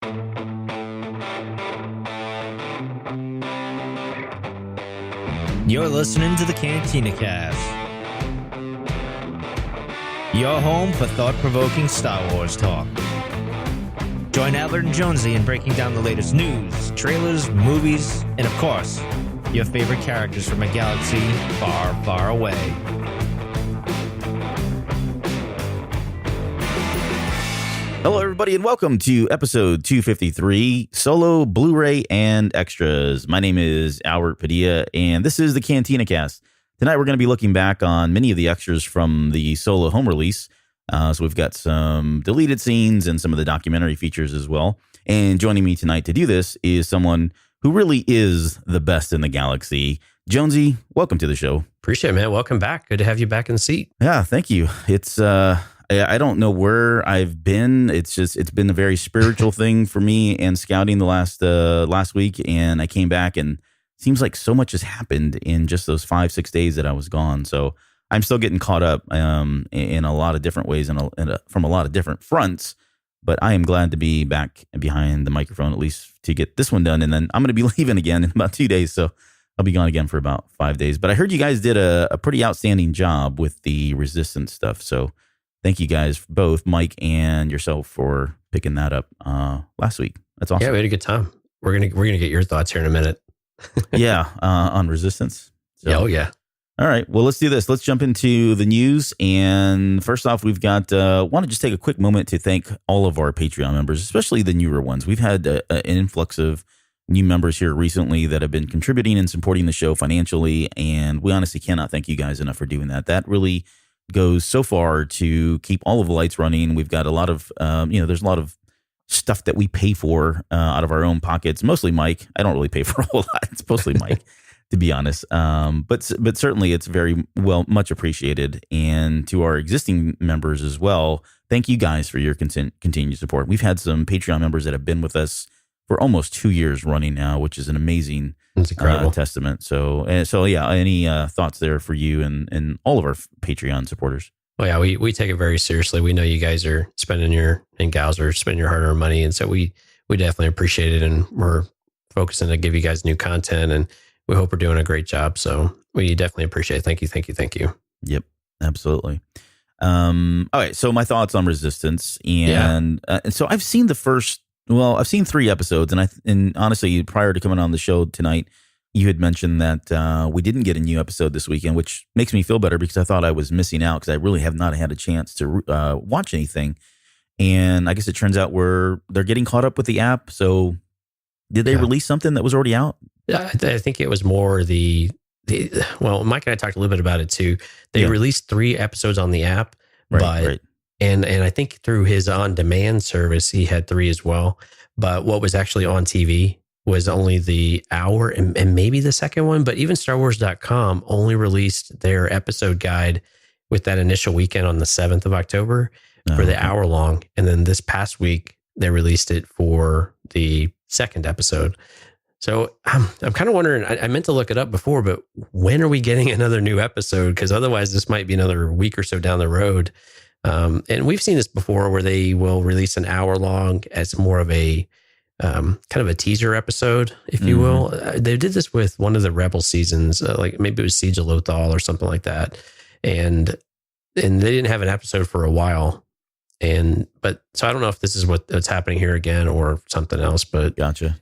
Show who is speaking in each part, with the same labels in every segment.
Speaker 1: You're listening to the Cantina Cast, your home for thought-provoking Star Wars talk. Join Albert and Jonesy in breaking down the latest news, trailers, movies, and of course, your favorite characters from a galaxy far, far away.
Speaker 2: Hello, everybody, and welcome to episode 253, Solo, Blu-ray, and Extras. My name is Albert Padilla, and this is the Cantina Cast. Tonight, we're going to be looking back on many of the extras from the Solo home release. So we've got some deleted scenes and some of the documentary features as well. And joining me tonight to do this is someone who really is the best in the galaxy. Jonesy, welcome to the show.
Speaker 3: Appreciate it, man. Welcome back. Good to have you back in the seat.
Speaker 2: Yeah, thank you. It's I don't know where I've been. It's been a very spiritual thing for me and scouting the last week, and I came back and it seems like so much has happened in just those 5-6 days that I was gone. So I'm still getting caught up in a lot of different ways and from a lot of different fronts. But I am glad to be back behind the microphone, at least to get this one done. And then I'm going to be leaving again in about 2 days. So I'll be gone again for about 5 days. But I heard you guys did a pretty outstanding job with the Resistance stuff. So thank you guys, both Mike and yourself, for picking that up last week. That's awesome.
Speaker 3: Yeah, we had a good time. We're gonna get your thoughts here in a minute.
Speaker 2: Yeah, on Resistance. So,
Speaker 3: oh yeah.
Speaker 2: All right. Well, let's do this. Let's jump into the news. And first off, we've got want to just take a quick moment to thank all of our Patreon members, especially the newer ones. We've had an influx of new members here recently that have been contributing and supporting the show financially, and we honestly cannot thank you guys enough for doing that. That really goes so far to keep all of the lights running. We've got a lot of, there's a lot of stuff that we pay for out of our own pockets. Mostly Mike. I don't really pay for a whole lot. It's mostly Mike, to be honest. But certainly it's very much appreciated. And to our existing members as well, thank you guys for your continued support. We've had some Patreon members that have been with us for almost 2 years running now, which is an amazing testament. So yeah, any thoughts there for you and all of our Patreon supporters?
Speaker 3: Well, yeah, we take it very seriously. We know you guys are spending your hard-earned money, and so we definitely appreciate it, and we're focusing to give you guys new content, and we hope we're doing a great job. So we definitely appreciate it. Thank you. Yep,
Speaker 2: absolutely. All right, so my thoughts on Resistance, and so I've seen I've seen 3 episodes, and honestly, prior to coming on the show tonight, you had mentioned that we didn't get a new episode this weekend, which makes me feel better because I thought I was missing out because I really have not had a chance to watch anything. And I guess it turns out they're getting caught up with the app. So did they release something that was already out?
Speaker 3: I think it was more well, Mike and I talked a little bit about it too. They released 3 episodes on the app,
Speaker 2: right.
Speaker 3: And I think through his on-demand service, he had 3 as well. But what was actually on TV was only the hour and maybe the second one. But even StarWars.com only released their episode guide with that initial weekend on the 7th of October for the hour long. And then this past week, they released it for the second episode. So I'm kind of wondering, I meant to look it up before, but when are we getting another new episode? Because otherwise this might be another week or so down the road. And we've seen this before where they will release an hour long as more of a kind of a teaser episode, if you will. They did this with one of the Rebel seasons, like maybe it was Siege of Lothal or something like that. And they didn't have an episode for a while. But so I don't know if this is what's happening here again or something else, but
Speaker 2: gotcha.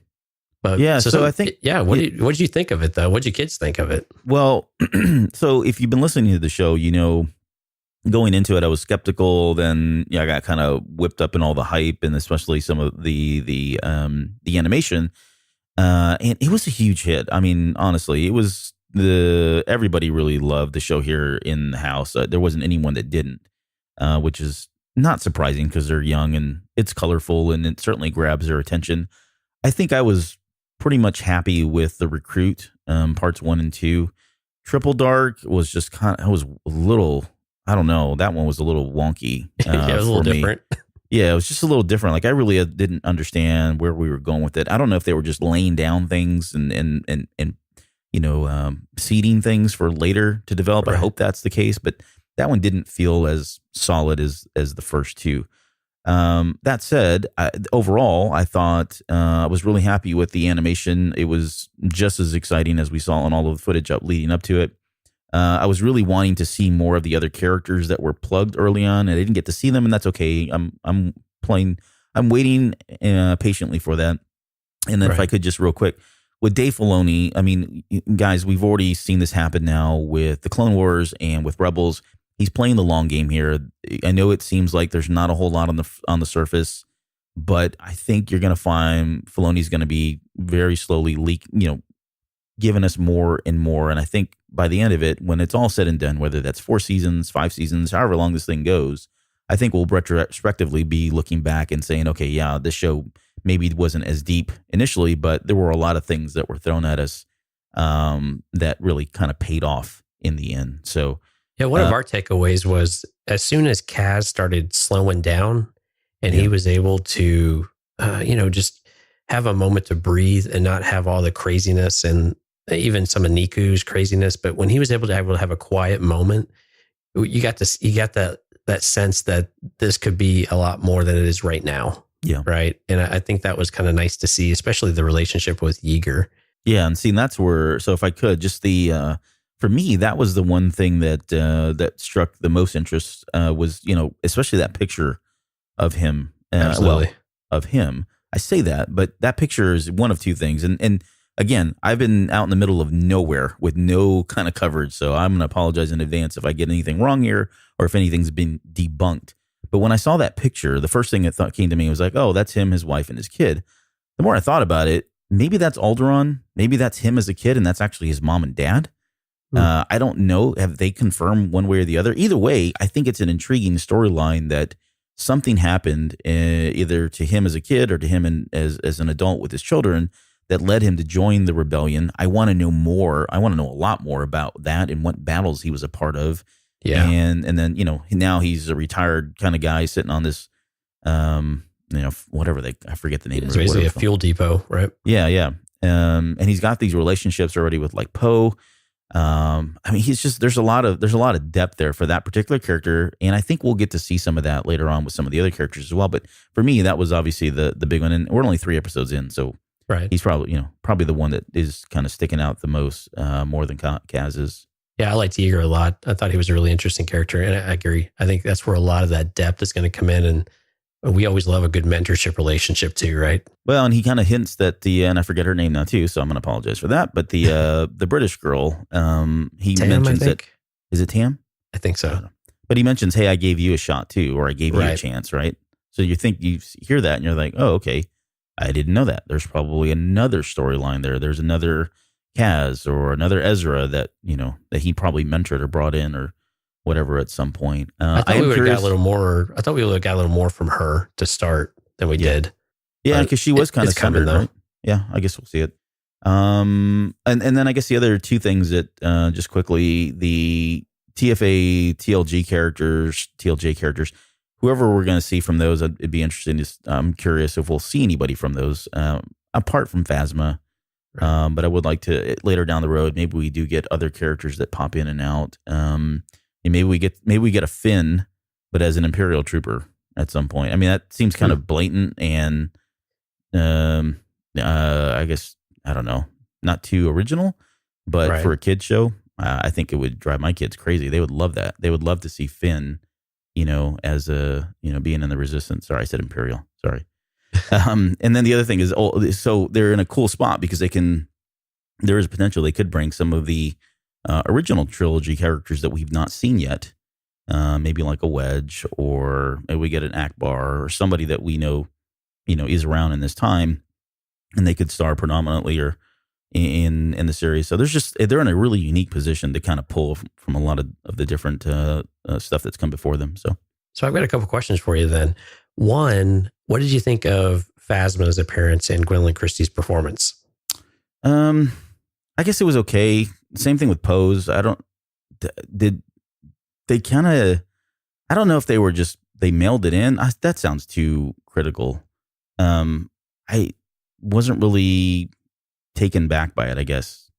Speaker 3: But
Speaker 2: yeah, so I think,
Speaker 3: what did you think of it though? What did your kids think of it?
Speaker 2: Well, so if you've been listening to the show, going into it, I was skeptical. Then I got kind of whipped up in all the hype, and especially some of the animation. And it was a huge hit. I mean, honestly, it was everybody really loved the show here in the house. There wasn't anyone that didn't, which is not surprising because they're young and it's colorful and it certainly grabs their attention. I think I was pretty much happy with the Recruit parts 1 and 2. Triple Dark was just I was a little. I don't know. That one was a little wonky.
Speaker 3: It was a little different.
Speaker 2: Yeah, it was just a little different. Like I really didn't understand where we were going with it. I don't know if they were just laying down things and seeding things for later to develop. Right. I hope that's the case, but that one didn't feel as solid as the first 2. That said, overall, I thought I was really happy with the animation. It was just as exciting as we saw in all of the footage leading up to it. I was really wanting to see more of the other characters that were plugged early on, and I didn't get to see them, and that's okay. I'm waiting patiently for that. And then if I could just real quick, with Dave Filoni, I mean, guys, we've already seen this happen now with the Clone Wars and with Rebels. He's playing the long game here. I know it seems like there's not a whole lot on the surface, but I think you're going to find Filoni's going to be very slowly giving us more and more. And I think by the end of it, when it's all said and done, whether that's 4 seasons, 5 seasons, however long this thing goes, I think we'll retrospectively be looking back and saying, okay, yeah, this show maybe wasn't as deep initially, but there were a lot of things that were thrown at us that really kind of paid off in the end. So,
Speaker 3: yeah, one of our takeaways was as soon as Kaz started slowing down and he was able to, just have a moment to breathe and not have all the craziness and even some of Niku's craziness. But when he was able to have a quiet moment, you got that sense that this could be a lot more than it is right now.
Speaker 2: Yeah.
Speaker 3: Right. And I think that was kind of nice to see, especially the relationship with Yeager.
Speaker 2: Yeah. And see, that's where, so if I could just for me, that was the one thing that struck the most interest was, especially that picture of him.
Speaker 3: Absolutely.
Speaker 2: Of him. I say that, but that picture is one of two things. And again, I've been out in the middle of nowhere with no kind of coverage. So I'm going to apologize in advance if I get anything wrong here or if anything's been debunked. But when I saw that picture, the first thing that came to me was like, oh, that's him, his wife, and his kid. The more I thought about it, maybe that's Alderaan. Maybe that's him as a kid, and that's actually his mom and dad. I don't know. Have they confirmed one way or the other? Either way, I think it's an intriguing storyline that something happened either to him as a kid or to him as an adult with his children that led him to join the rebellion. I want to know more. I want to know a lot more about that and what battles he was a part of. Yeah. And then, now he's a retired kind of guy sitting on this, whatever I forget the name.
Speaker 3: It's basically a fuel depot, right?
Speaker 2: Yeah. Yeah. And he's got these relationships already with like Poe. There's a lot of depth there for that particular character. And I think we'll get to see some of that later on with some of the other characters as well. But for me, that was obviously the big one. And we're only 3 episodes in. So he's probably the one that is kind of sticking out the most, more than Kaz is.
Speaker 3: Yeah, I liked Yeager a lot. I thought he was a really interesting character, and I agree. I think that's where a lot of that depth is going to come in, and we always love a good mentorship relationship too, right?
Speaker 2: Well, and he kind of hints that and I forget her name now too, so I'm going to apologize for that. But the British girl, he
Speaker 3: Tam,
Speaker 2: mentions that. Is it Tam?
Speaker 3: I think so.
Speaker 2: But he mentions, hey, I gave you a shot too, or I gave you a chance, right? So you hear that, and you're like, oh, okay, I didn't know that. There's probably another storyline there. There's another Kaz or another Ezra that that he probably mentored or brought in or whatever at some point.
Speaker 3: I thought we would have got a little more. I thought we would have got a little more from her to start than we did.
Speaker 2: Yeah, because she was kind of
Speaker 3: coming though.
Speaker 2: Right? Yeah, I guess we'll see it. And then I guess the other two things that just quickly, the TFA TLJ characters, whoever we're going to see from those, it'd be interesting. I'm curious if we'll see anybody from those apart from Phasma. But I would like to later down the road, maybe we do get other characters that pop in and out. And maybe we get a Finn, but as an Imperial trooper at some point. I mean, that seems kind of blatant and I guess, I don't know, not too original, but for a kid's show, I think it would drive my kids crazy. They would love that. They would love to see Finn, as being in the Resistance. Sorry, I said Imperial. Sorry. And then the other thing is, so they're in a cool spot because there is potential they could bring some of the original trilogy characters that we've not seen yet. Maybe like a Wedge, or maybe we get an Akbar or somebody that we know, is around in this time, and they could star predominantly or in the series. So they're in a really unique position to kind of pull from a lot of the different stuff that's come before them. So
Speaker 3: I've got a couple questions for you then. One, what did you think of Phasma's appearance and Gwendolyn Christie's performance?
Speaker 2: I guess it was okay. Same thing with Pose. I don't know if they mailed it in. That sounds too critical. I wasn't really taken back by it, I guess.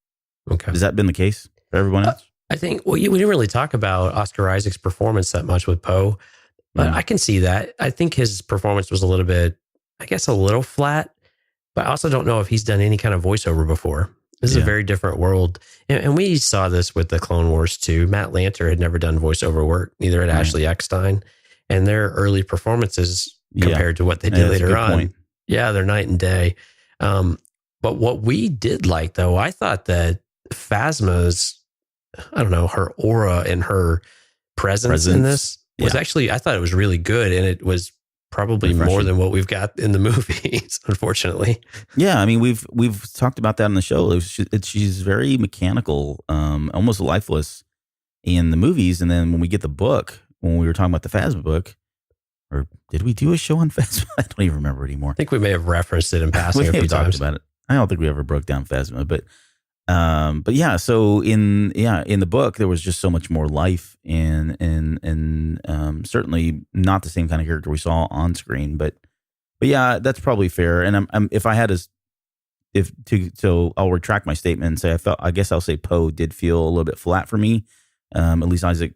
Speaker 3: Okay.
Speaker 2: Has that been the case for everyone else?
Speaker 3: I think, we didn't really talk about Oscar Isaac's performance that much with Poe. But I can see that. I think his performance was a little bit, I guess, a little flat. But I also don't know if he's done any kind of voiceover before. This is a very different world. And we saw this with the Clone Wars too. Matt Lanter had never done voiceover work, neither had Ashley Eckstein. And their early performances compared to what they did later on. Point. Yeah, they're night and day. But what we did like, though, I thought that Phasma's, I don't know, her aura and her presence in this was actually, I thought it was really good. And it was probably more than what we've got in the movies, unfortunately.
Speaker 2: Yeah, I mean, we've talked about that on the show. She's very mechanical, almost lifeless in the movies. And then when we get the book, when we were talking about the Phasma book, or did we do a show on Phasma? I don't even remember anymore.
Speaker 3: I think we may have referenced it in passing a few times.
Speaker 2: About it. I don't think we ever broke down Phasma, but yeah. So in the book, there was just so much more life and certainly not the same kind of character we saw on screen. But yeah, that's probably fair. And so I'll retract my statement and say I guess I'll say Poe did feel a little bit flat for me. At least Isaac,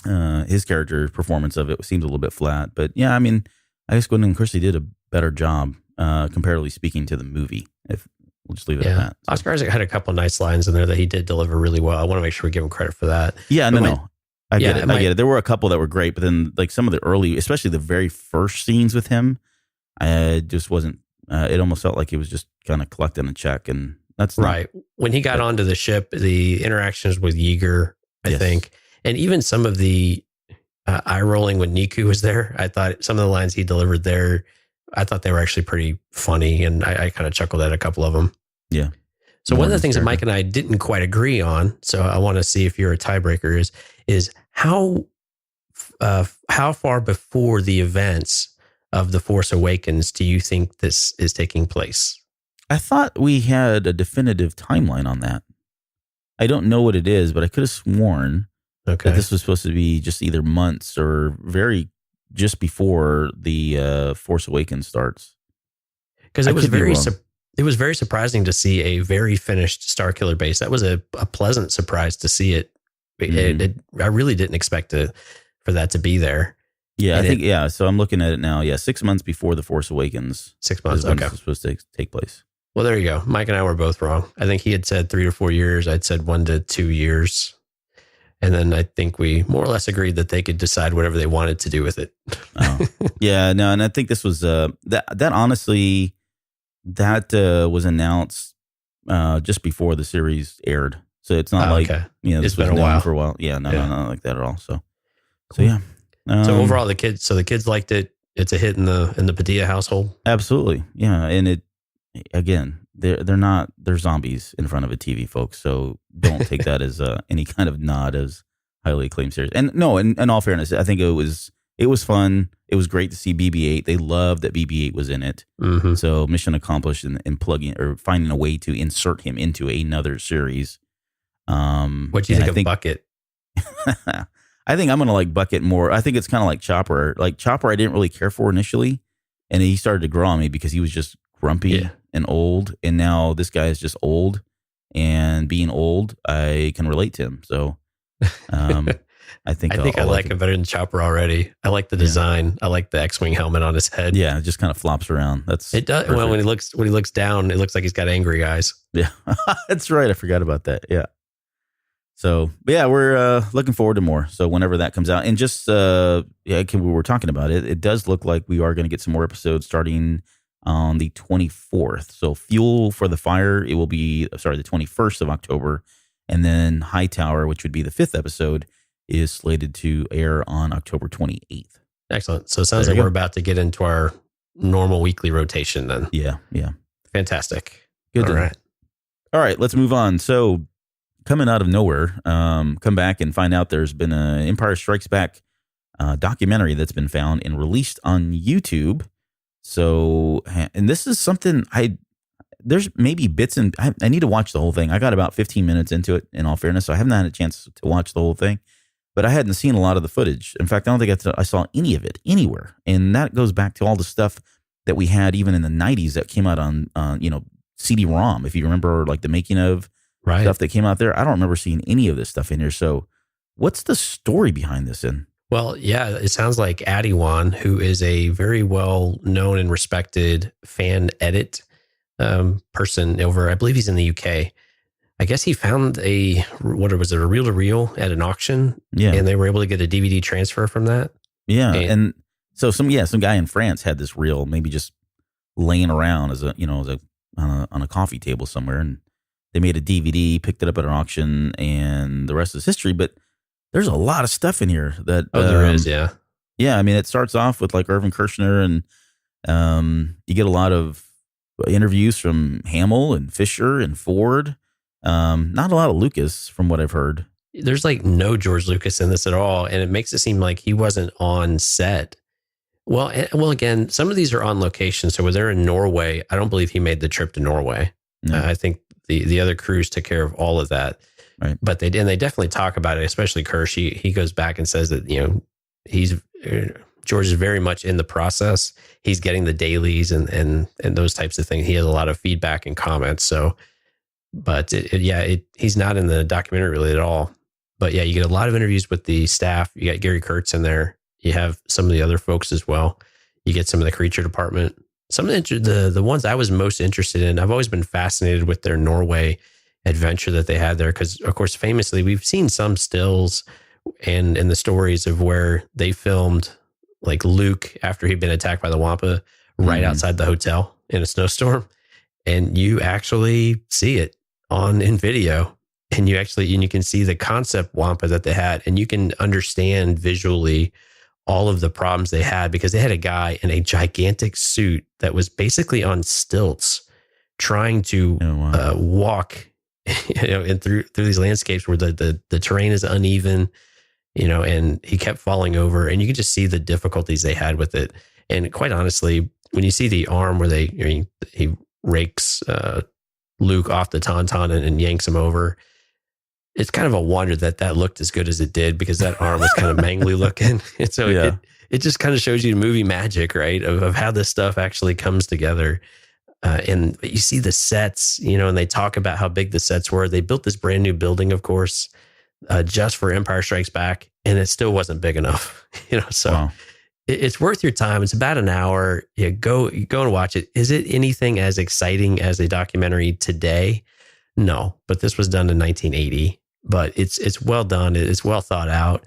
Speaker 2: his character performance of it seemed a little bit flat. But yeah, I mean, I guess Gwendolyn Christie did a better job, comparatively speaking, to the movie. If we'll just leave it at that. So.
Speaker 3: Oscar Isaac had a couple of nice lines in there that he did deliver really well. I want to make sure we give him credit for that.
Speaker 2: Yeah, no. I get it. There were a couple that were great, but then like some of the early, especially the very first scenes with him, I just wasn't. It almost felt like he was just kind of collecting a check, and that's
Speaker 3: right. When he got onto the ship, the interactions with Yeager, I think, and even some of the eye rolling when Niku was there, I thought some of the lines he delivered there, I thought they were actually pretty funny, and I kind of chuckled at a couple of them.
Speaker 2: Yeah.
Speaker 3: So one of the things that Mike and I didn't quite agree on, so I want to see if you're a tiebreaker, is how far before the events of The Force Awakens do you think this is taking place?
Speaker 2: I thought we had a definitive timeline on that. I don't know what it is, but I could have sworn that this was supposed to be just either months or just before the Force Awakens starts.
Speaker 3: Because it was very surprising to see a very finished Starkiller base. That was a pleasant surprise to see it. I really didn't expect for that to be there.
Speaker 2: Yeah, and I think, so I'm looking at it now. Yeah, 6 months before The Force Awakens.
Speaker 3: 6 months,
Speaker 2: okay. It's supposed to take place.
Speaker 3: Well, there you go. Mike and I were both wrong. I think he had said 3 to 4 years. I'd said 1 to 2 years. And then I think we more or less agreed that they could decide whatever they wanted to do with it.
Speaker 2: Oh. Yeah, no, and I think this was, that honestly, that was announced just before the series aired. So it's not this was known for a while. Yeah, no, not like that at all. So yeah.
Speaker 3: So overall, the kids liked it. It's a hit in the Padilla household.
Speaker 2: Absolutely, yeah. And it again, they're zombies in front of a TV, folks. So don't take that as any kind of nod as highly acclaimed series. And no, in all fairness, I think it was fun. It was great to see BB-8. They loved that BB-8 was in it. Mm-hmm. So mission accomplished and plugging or finding a way to insert him into another series.
Speaker 3: What do you think of Bucket?
Speaker 2: I think I'm going to like Bucket more. I think it's kind of like Chopper. Like Chopper, I didn't really care for initially. And he started to grow on me because he was just grumpy and old. And now this guy is just old. And being old, I can relate to him. So I think I like
Speaker 3: him better than Chopper already. I like the design. I like the X-Wing helmet on his head.
Speaker 2: Yeah, it just kind of flops around.
Speaker 3: It does. Well, when he looks down, it looks like he's got angry eyes.
Speaker 2: Yeah, that's right. I forgot about that. Yeah. So, but yeah, we're looking forward to more. So whenever that comes out, and just we were talking about it. It does look like we are going to get some more episodes starting on the 24th. So Fuel for the Fire, it will be the 21st of October, and then Hightower, which would be the 5th episode, is slated to air on October 28th.
Speaker 3: Excellent. So it sounds like we're about to get into our normal weekly rotation then.
Speaker 2: Yeah.
Speaker 3: Fantastic.
Speaker 2: Good. All right. Let's move on. So coming out of nowhere, come back and find out there's been an Empire Strikes Back documentary that's been found and released on YouTube. So, and this is something there's maybe bits and I need to watch the whole thing. I got about 15 minutes into it, in all fairness, so I haven't had a chance to watch the whole thing. But I hadn't seen a lot of the footage. In fact, I don't think I saw any of it anywhere. And that goes back to all the stuff that we had even in the 90s that came out on CD-ROM. If you remember, like the making of stuff that came out there, I don't remember seeing any of this stuff in here. So, what's the story behind this?
Speaker 3: Well, yeah, it sounds like Adiwan, who is a very well known and respected fan edit person over, I believe he's in the UK. I guess he found what was it, a reel to reel at an auction,
Speaker 2: Yeah.
Speaker 3: and they were able to get a DVD transfer from that.
Speaker 2: Yeah. And so some guy in France had this reel maybe just laying around on a coffee table somewhere, and they made a DVD, picked it up at an auction, and the rest is history. But there's a lot of stuff in here that
Speaker 3: there is, yeah.
Speaker 2: Yeah, I mean, it starts off with like Irvin Kershner, and you get a lot of interviews from Hamill and Fisher and Ford. Not a lot of Lucas, from what I've heard.
Speaker 3: There's like no George Lucas in this at all, and it makes it seem like he wasn't on set. Well, again, some of these are on location. So when they're in Norway, I don't believe he made the trip to Norway.
Speaker 2: No.
Speaker 3: I think the other crews took care of all of that.
Speaker 2: Right.
Speaker 3: But they definitely talk about it, especially Kirsch. He goes back and says that, George is very much in the process. He's getting the dailies and those types of things. He has a lot of feedback and comments. So, but he's not in the documentary really at all. But yeah, you get a lot of interviews with the staff. You got Gary Kurtz in there. You have some of the other folks as well. You get some of the creature department. Some of the ones I was most interested in, I've always been fascinated with their Norway adventure that they had there. Because, of course, famously, we've seen some stills and the stories of where they filmed like Luke after he'd been attacked by the Wampa right outside the hotel in a snowstorm. And you actually see it in video. And you can see the concept Wampa that they had. And you can understand visually all of the problems they had, because they had a guy in a gigantic suit that was basically on stilts trying to walk and through these landscapes where the terrain is uneven, and he kept falling over, and you can just see the difficulties they had with it. And quite honestly, when you see the arm where he rakes Luke off the tauntaun and yanks him over, it's kind of a wonder that looked as good as it did, because that arm was kind of mangly looking. And so it just kind of shows you movie magic, right? Of how this stuff actually comes together. And you see the sets, and they talk about how big the sets were. They built this brand new building, of course, just for Empire Strikes Back, and it still wasn't big enough, so wow. It's worth your time. It's about an hour. Go and watch it. Is it anything as exciting as a documentary today? No, but this was done in 1980, but it's well done. It's well thought out,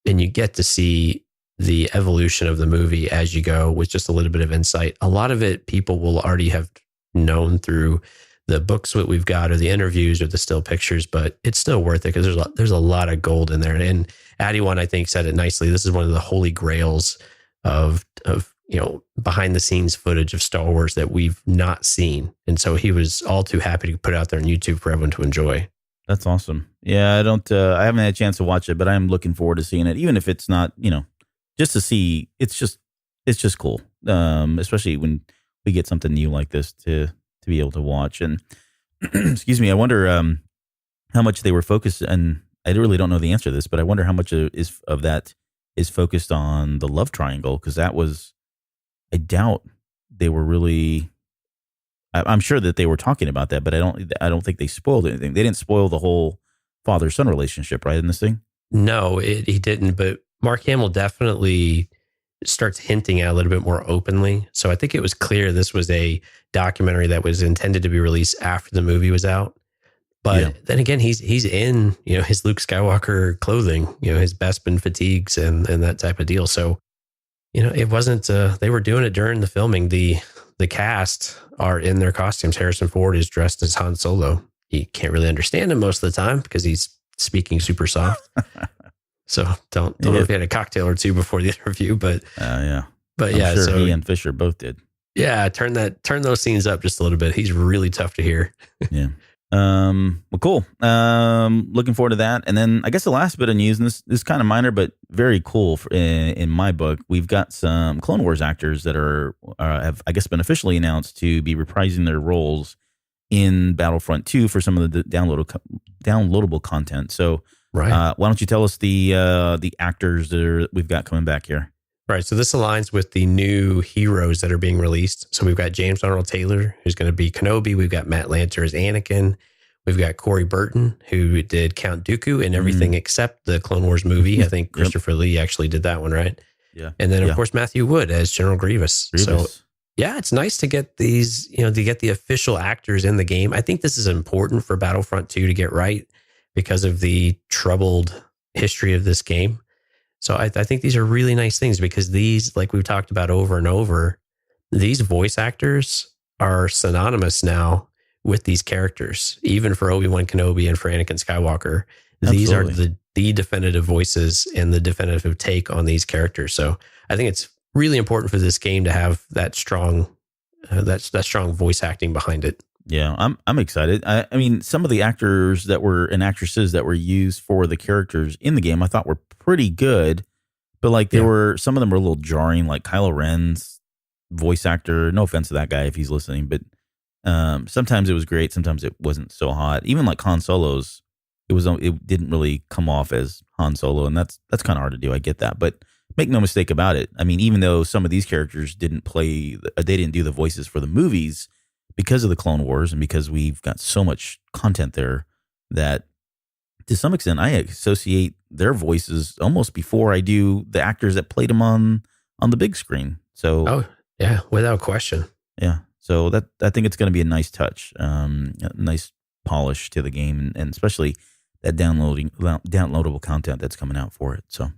Speaker 3: and you get to see the evolution of the movie as you go with just a little bit of insight. A lot of it people will already have known through the books that we've got or the interviews or the still pictures, but it's still worth it because there's a lot of gold in there. And Adiwan, I think, said it nicely. This is one of the holy grails of behind the scenes footage of Star Wars that we've not seen. And so he was all too happy to put it out there on YouTube for everyone to enjoy.
Speaker 2: That's awesome. Yeah, I haven't had a chance to watch it, but I'm looking forward to seeing it, even if it's not, just to see. It's just cool. Especially when we get something new like this to be able to watch. And excuse me, I wonder how much they were focused, and I really don't know the answer to this, but I wonder how much of that is focused on the love triangle, because that was, I doubt they were really. I'm sure that they were talking about that, but I don't think they spoiled anything. They didn't spoil the whole father-son relationship, right, in this thing? No,
Speaker 3: he didn't. But Mark Hamill definitely starts hinting at a little bit more openly. So I think it was clear this was a documentary that was intended to be released after the movie was out. But then again, he's in, his Luke Skywalker clothing, his Bespin fatigues and that type of deal. So, it wasn't, they were doing it during the filming. The cast are in their costumes. Harrison Ford is dressed as Han Solo. You can't really understand him most of the time because he's speaking super soft. So don't know if he had a cocktail or two before the interview, but But I'm sure
Speaker 2: so he and Fisher both did.
Speaker 3: Yeah, turn those scenes up just a little bit. He's really tough to hear.
Speaker 2: Yeah. Well, cool. Looking forward to that. And then I guess the last bit of news, and this is kind of minor, but very cool in my book. We've got some Clone Wars actors that have, I guess, been officially announced to be reprising their roles in Battlefront 2 for some of the downloadable content. So, right. Why don't you tell us the actors that we've got coming back here?
Speaker 3: Right. So this aligns with the new heroes that are being released. So we've got James Arnold Taylor, who's going to be Kenobi. We've got Matt Lanter as Anakin. We've got Corey Burton, who did Count Dooku and everything except the Clone Wars movie. I think Christopher Lee actually did that one, right?
Speaker 2: Yeah.
Speaker 3: And then, of course, Matthew Wood as General Grievous. So, yeah, it's nice to get these, to get the official actors in the game. I think this is important for Battlefront 2 to get right because of the troubled history of this game. So I think these are really nice things because these, like we've talked about over and over, these voice actors are synonymous now with these characters, even for Obi-Wan Kenobi and for Anakin Skywalker. These are the definitive voices and the definitive take on these characters. So I think it's really important for this game to have that strong voice acting behind it.
Speaker 2: Yeah, I'm excited. I mean, some of the actors that were and actresses that were used for the characters in the game, I thought were pretty good, but like there were some of them were a little jarring. Like Kylo Ren's voice actor. No offense to that guy if he's listening, but sometimes it was great, sometimes it wasn't so hot. Even like Han Solo's, it didn't really come off as Han Solo, and that's kind of hard to do. I get that, but make no mistake about it. I mean, even though some of these characters they didn't do the voices for the movies because of the Clone Wars and because we've got so much content there that to some extent I associate their voices almost before I do the actors that played them on the big screen. So,
Speaker 3: yeah, without question.
Speaker 2: Yeah. So I think it's going to be a nice touch, a nice polish to the game, and especially that downloadable content that's coming out for it. So,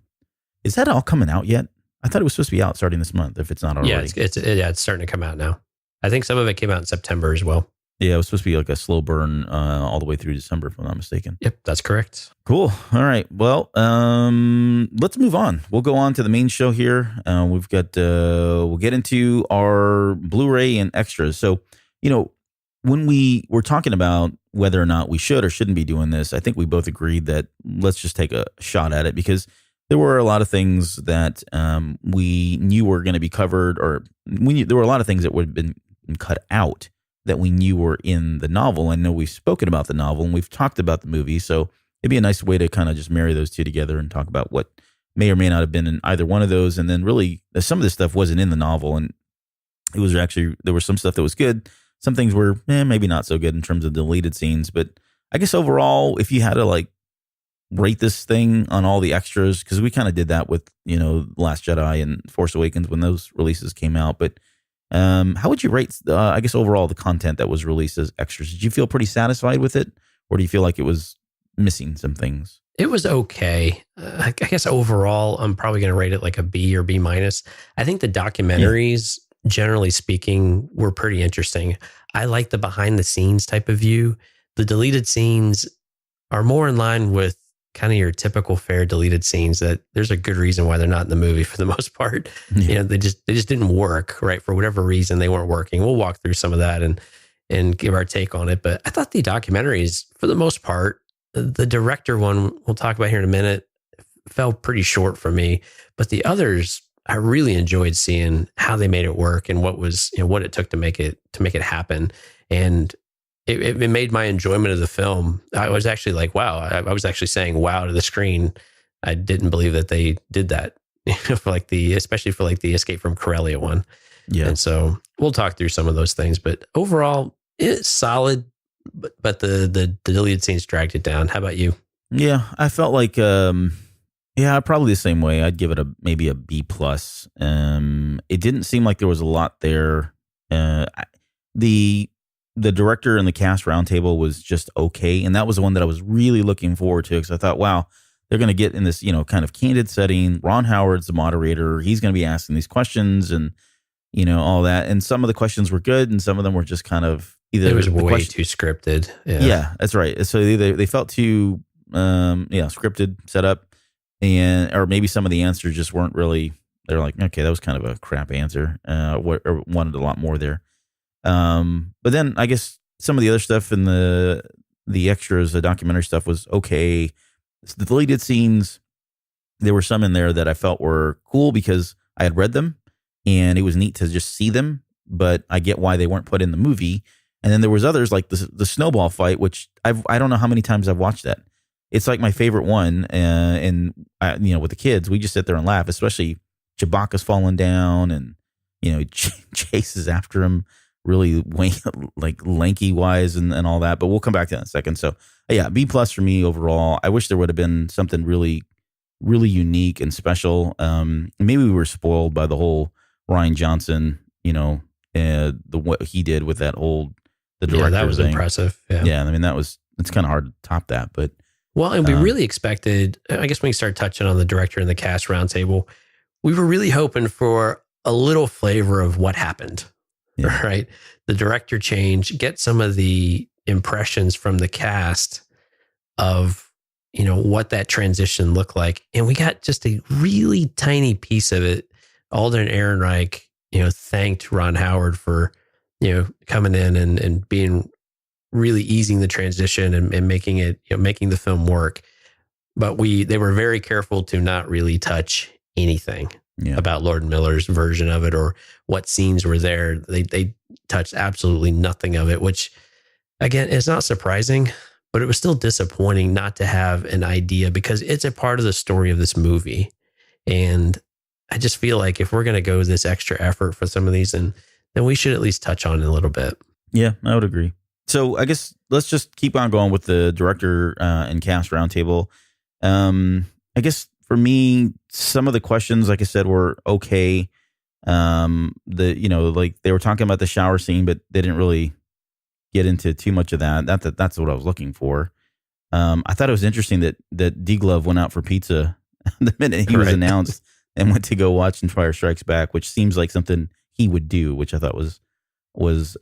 Speaker 2: is that all coming out yet? I thought it was supposed to be out starting this month. If it's not already,
Speaker 3: it's starting to come out now. I think some of it came out in September as well.
Speaker 2: Yeah, it was supposed to be like a slow burn all the way through December, if I'm not mistaken.
Speaker 3: Yep, that's correct.
Speaker 2: Cool. All right. Well, let's move on. We'll go on to the main show here. We've got we'll get into our Blu-ray and extras. So, when we were talking about whether or not we should or shouldn't be doing this, I think we both agreed that let's just take a shot at it because there were a lot of things that we knew were going to be covered, or there were a lot of things that would have been cut out that we knew were in the novel. I know we've spoken about the novel and we've talked about the movie, so it'd be a nice way to kind of just marry those two together and talk about what may or may not have been in either one of those. And then really some of this stuff wasn't in the novel, and it was actually, there was some stuff that was good. Some things were maybe not so good in terms of deleted scenes, but I guess overall, if you had to like rate this thing on all the extras, because we kind of did that with, Last Jedi and Force Awakens when those releases came out, but how would you rate, I guess, overall the content that was released as extras? Did you feel pretty satisfied with it, or do you feel like it was missing some things?
Speaker 3: It was okay. I guess overall, I'm probably going to rate it like a B or B minus. I think the documentaries, generally speaking, were pretty interesting. I like the behind the scenes type of view. The deleted scenes are more in line with kind of your typical fair deleted scenes that there's a good reason why they're not in the movie for the most part.
Speaker 2: Yeah.
Speaker 3: They just didn't work, right? For whatever reason, they weren't working. We'll walk through some of that and give our take on it. But I thought the documentaries, for the most part, the director one we'll talk about here in a minute, fell pretty short for me. But the others, I really enjoyed seeing how they made it work and what was, what it took to make it happen. And it made my enjoyment of the film. I was actually like, wow. I was actually saying wow to the screen. I didn't believe that they did that for especially for the Escape from Corellia one.
Speaker 2: Yeah.
Speaker 3: And so we'll talk through some of those things, but overall it's solid, but the deleted scenes dragged it down. How about you?
Speaker 2: Yeah, I felt like, probably the same way. I'd give it maybe a B plus. It didn't seem like there was a lot there. The director and the cast roundtable was just okay. And that was the one that I was really looking forward to because I thought, wow, they're going to get in this, kind of candid setting. Ron Howard's the moderator. He's going to be asking these questions and, all that. And some of the questions were good and some of them were just kind of either.
Speaker 3: It was way too scripted.
Speaker 2: Yeah, that's right. So they felt too, scripted, set up, or maybe some of the answers just weren't really, they're like, okay, that was kind of a crap answer. Or wanted a lot more there. But then I guess some of the other stuff in the extras, the documentary stuff was okay. The deleted scenes, there were some in there that I felt were cool because I had read them and it was neat to just see them, but I get why they weren't put in the movie. And then there was others like the snowball fight, which I don't know how many times I've watched that. It's like my favorite one. And with the kids, we just sit there and laugh, especially Chewbacca's falling down and, he chases after him. really like lanky wise and all that. But we'll come back to that in a second. So yeah, B+ for me overall. I wish there would have been something really, really unique and special. Maybe we were spoiled by the whole Ryan Johnson, what he did with that the director
Speaker 3: that was
Speaker 2: thing.
Speaker 3: impressive.
Speaker 2: Yeah. I mean, it's kind of hard to top that, but.
Speaker 3: Well, and we really expected, I guess when we started touching on the director and the cast roundtable, we were really hoping for a little flavor of what happened, right? The director change, get some of the impressions from the cast of, what that transition looked like. And we got just a really tiny piece of it. Alden Ehrenreich, thanked Ron Howard for, coming in and being really easing the transition and making it, making the film work. But they were very careful to not really touch anything about Lord Miller's version of it or what scenes were there. They touched absolutely nothing of it, which again, is not surprising, but it was still disappointing not to have an idea because it's a part of the story of this movie. And I just feel like if we're going to go this extra effort for some of these, then we should at least touch on it a little bit.
Speaker 2: Yeah, I would agree. So I guess let's just keep on going with the director and cast roundtable. I guess for me, some of the questions, like I said, were okay. Like they were talking about the shower scene, but they didn't really get into too much of that. That's what I was looking for. I thought it was interesting that D-Glove went out for pizza the minute he was announced and went to go watch Empire Strikes Back, which seems like something he would do, which I thought was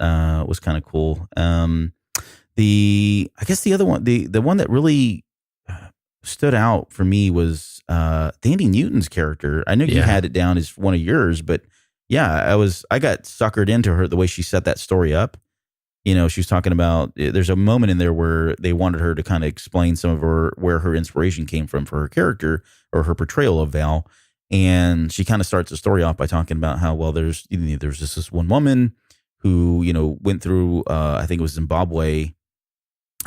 Speaker 2: kind of cool. I guess the other one, the one that really stood out for me was Thandie Newton's character. I know you had it down as one of yours, but yeah, I got suckered into her the way she set that story up. She was talking about, there's a moment in there where they wanted her to kind of explain some of where her inspiration came from for her character or her portrayal of Val. And she kind of starts the story off by talking about how, well, there's just this one woman who, went through, I think it was Zimbabwe,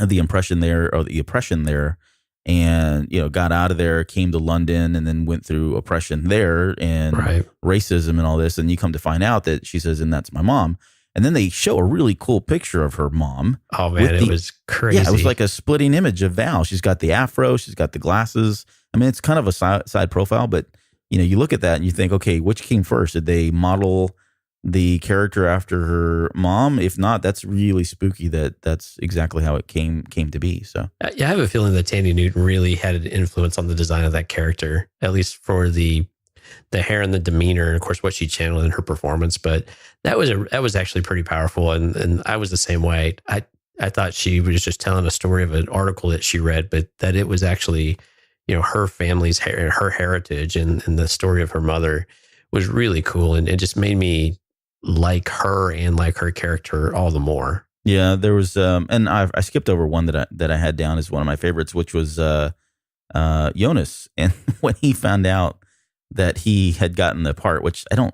Speaker 2: the oppression there, and, got out of there, came to London, and then went through oppression there and racism and all this. And you come to find out that she says, and that's my mom. And then they show a really cool picture of her mom. Oh, man, it was crazy. Yeah, it was like a splitting image of Val. She's got the afro. She's got the glasses. I mean, it's kind of a side profile, but, you look at that and you think, okay, which came first? Did they model the character after her mom? If not, that's really spooky that's exactly how it came to be. So
Speaker 3: yeah, I have a feeling that Thandie Newton really had an influence on the design of that character, at least for the hair and the demeanor, and of course what she channeled in her performance. But that was actually pretty powerful, and I was the same way. I thought she was just telling a story of an article that she read, but that it was actually her family's her heritage and the story of her mother was really cool, and it just made me like her and like her character all the more.
Speaker 2: Yeah, there was, and I skipped over one that I had down as one of my favorites, which was Jonas, and when he found out that he had gotten the part, which I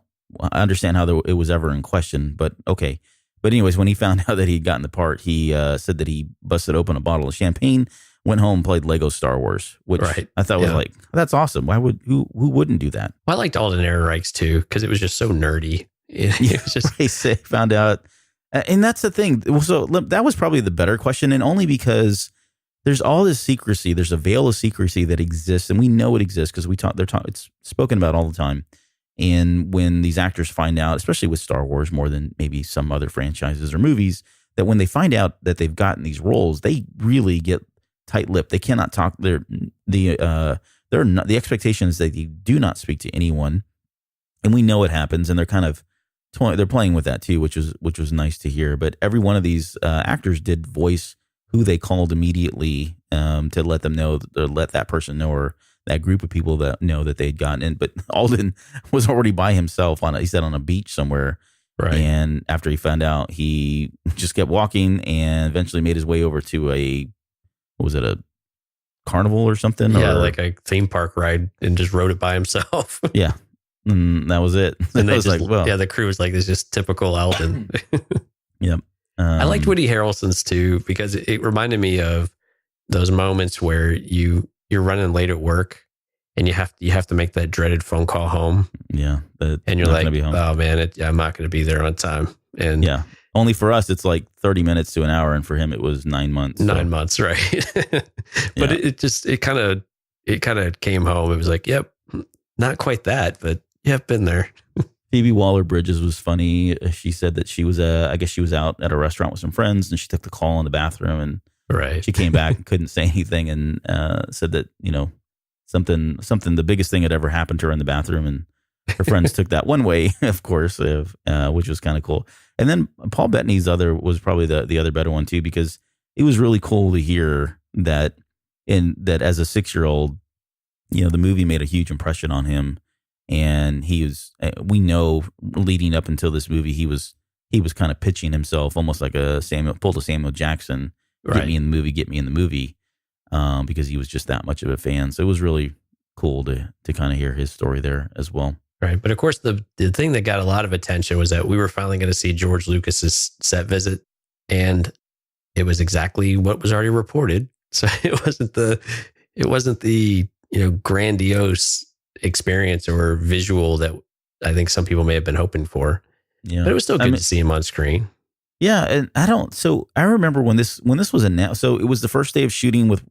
Speaker 2: understand how it was ever in question, but okay. But anyways, when he found out that he'd gotten the part, he said that he busted open a bottle of champagne, went home, played Lego Star Wars, which I thought was like, that's awesome. Why who wouldn't do that?
Speaker 3: Well, I liked Alden Ehrenreich's too, because it was just so nerdy. It was just
Speaker 2: found out. And that's the thing. So that was probably the better question. And only because there's all this secrecy. There's a veil of secrecy that exists. And we know it exists because it's spoken about all the time. And when these actors find out, especially with Star Wars more than maybe some other franchises or movies, that when they find out that they've gotten these roles, they really get tight-lipped. They cannot talk. The expectation is that they do not speak to anyone, and we know it happens. And they're kind of they're playing with that too, which was nice to hear. But every one of these actors did voice who they called immediately to let them know, or let that person know, or that group of people that know that they'd gotten in. But Alden was already by himself on a beach somewhere. Right. And after he found out, he just kept walking and eventually made his way over to a carnival or something?
Speaker 3: Yeah, like a theme park ride, and just rode it by himself.
Speaker 2: Yeah. And that was it.
Speaker 3: And I was like, well. Yeah, the crew was like, this is just typical Alden.
Speaker 2: Yep.
Speaker 3: I liked Woody Harrelson's too, because it reminded me of those moments where you're running late at work and you have to make that dreaded phone call home.
Speaker 2: Yeah.
Speaker 3: And you're like, oh man, I'm not going to be there on time. And
Speaker 2: Only for us, it's like 30 minutes to an hour, and for him, it was 9 months.
Speaker 3: 9 months, right? But it kind of came home. It was like, yep, not quite that, but yep, been there.
Speaker 2: Phoebe Waller-Bridges was funny. She said that she was I guess she was out at a restaurant with some friends, and she took the call in the bathroom, and
Speaker 3: right.
Speaker 2: she came back and couldn't say anything, and said that something the biggest thing had ever happened to her in the bathroom, and her friends took that one way, of course, which was kind of cool. And then Paul Bettany's was probably the other better one too, because it was really cool to hear that as a 6-year-old, the movie made a huge impression on him, and we know leading up until this movie, he was kind of pitching himself almost like pulled a Samuel Jackson,
Speaker 3: right.
Speaker 2: Get me in the movie, because he was just that much of a fan. So it was really cool to kind of hear his story there as well.
Speaker 3: Right. But of course, the thing that got a lot of attention was that we were finally going to see George Lucas's set visit, and it was exactly what was already reported. So it wasn't the grandiose experience or visual that I think some people may have been hoping for. Yeah. But it was still good to see him on screen.
Speaker 2: Yeah, and I remember when this was announced. So it was the first day of shooting with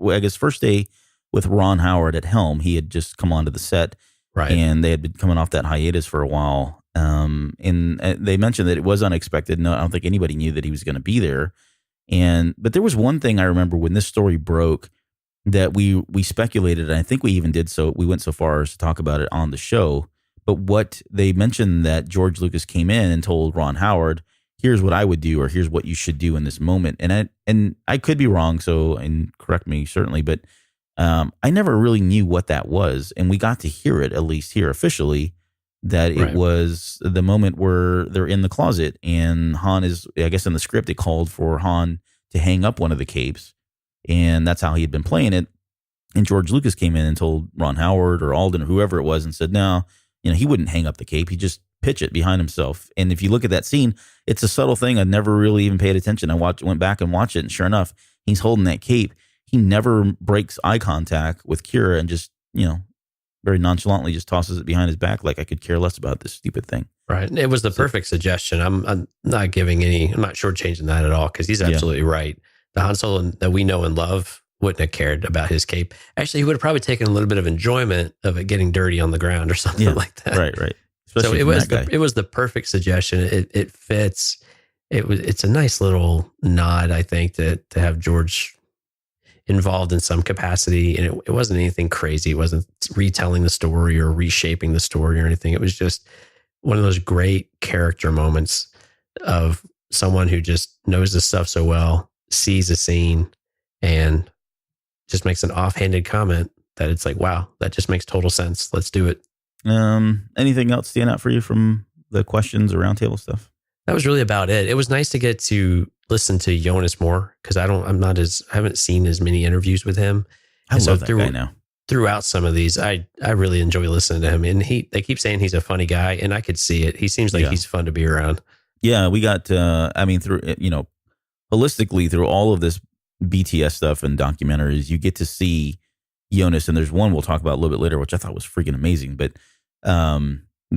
Speaker 2: Ron Howard at helm. He had just come onto the set.
Speaker 3: Right.
Speaker 2: And they had been coming off that hiatus for a while. And they mentioned that it was unexpected. No, I don't think anybody knew that he was going to be there. But there was one thing I remember when this story broke that we speculated, and I think we even did so. We went so far as to talk about it on the show. But what they mentioned that George Lucas came in and told Ron Howard, here's what I would do, or here's what you should do in this moment. And I could be wrong, and correct me certainly, but I never really knew what that was, and we got to hear it, at least here officially, that it was the moment where they're in the closet, and Han is, I guess in the script, it called for Han to hang up one of the capes, and that's how he had been playing it. And George Lucas came in and told Ron Howard or Alden or whoever it was and said, no, he wouldn't hang up the cape. He'd just pitch it behind himself. And if you look at that scene, it's a subtle thing. I never really even paid attention. I went back and watched it, and sure enough, he's holding that cape. He never breaks eye contact with Kira and just, very nonchalantly just tosses it behind his back like I could care less about this stupid thing.
Speaker 3: Right. It was the perfect suggestion. I'm not shortchanging that at all, because he's absolutely right. The Han Solo that we know and love wouldn't have cared about his cape. Actually, he would have probably taken a little bit of enjoyment of it getting dirty on the ground or something like that.
Speaker 2: Right.
Speaker 3: Especially so it was the perfect suggestion. It fits. It's a nice little nod, I think, to have George involved in some capacity, and it wasn't anything crazy. It wasn't retelling the story or reshaping the story or anything. It was just one of those great character moments of someone who just knows this stuff so well, sees a scene, and just makes an offhanded comment that it's like, wow, that just makes total sense. Let's do it.
Speaker 2: Anything else stand out for you from the questions or roundtable stuff?
Speaker 3: That was really about it. It was nice to get to listen to Jonas more, because I haven't seen as many interviews with him.
Speaker 2: I love that guy now.
Speaker 3: Throughout some of these, I really enjoy listening to him, and they keep saying he's a funny guy, and I could see it. He seems like he's fun to be around.
Speaker 2: Yeah, we got through holistically through all of this BTS stuff and documentaries, you get to see Jonas, and there's one we'll talk about a little bit later, which I thought was freaking amazing. But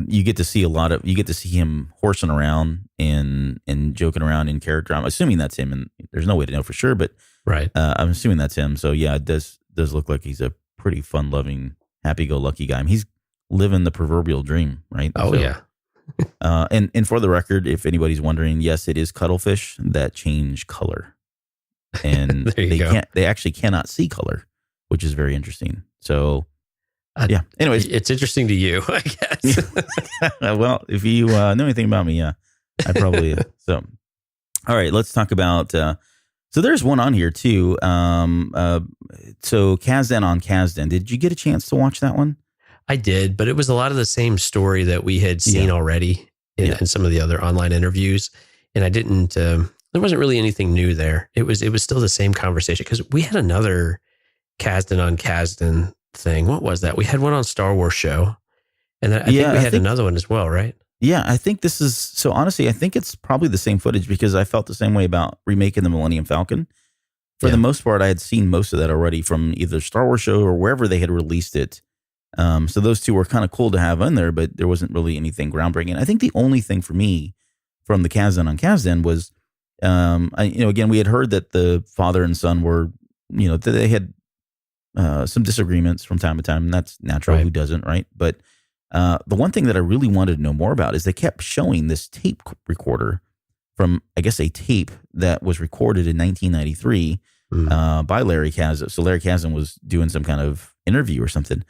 Speaker 2: you get to see him horsing around and joking around in character. I'm assuming that's him, and there's no way to know for sure, but
Speaker 3: right.
Speaker 2: I'm assuming that's him. So yeah, it does look like he's a pretty fun-loving, happy-go-lucky guy. I mean, he's living the proverbial dream, right?
Speaker 3: Oh, so, yeah.
Speaker 2: And for the record, if anybody's wondering, yes, it is cuttlefish that change color, and they actually cannot see color, which is very interesting. So. Yeah. Anyways,
Speaker 3: it's interesting to you, I guess.
Speaker 2: Well, if you know anything about me, yeah, I probably. So, all right, let's talk about. So there's one on here too. So Kazdan on Kazdan. Did you get a chance to watch that one?
Speaker 3: I did, but it was a lot of the same story that we had seen already in some of the other online interviews, and I didn't. There wasn't really anything new there. It was still the same conversation, because we had another Kazdan on Kazdan thing. What was that? We had one on Star Wars show, and I think we had another one as well, right?
Speaker 2: Yeah, I think this is, so honestly, I think it's probably the same footage, because I felt the same way about remaking the Millennium Falcon. For the most part, I had seen most of that already from either Star Wars show or wherever they had released it. So those two were kind of cool to have in there, but there wasn't really anything groundbreaking. I think the only thing for me from the Kazdan on Kazdan was Again, we had heard that the father and son were, that they had some disagreements from time to time, and that's natural.
Speaker 3: Right.
Speaker 2: Who doesn't, right? But the one thing that I really wanted to know more about is they kept showing this tape recorder from, I guess, a tape that was recorded in 1993 by Larry Kazan. So Larry Kazan was doing some kind of interview or something,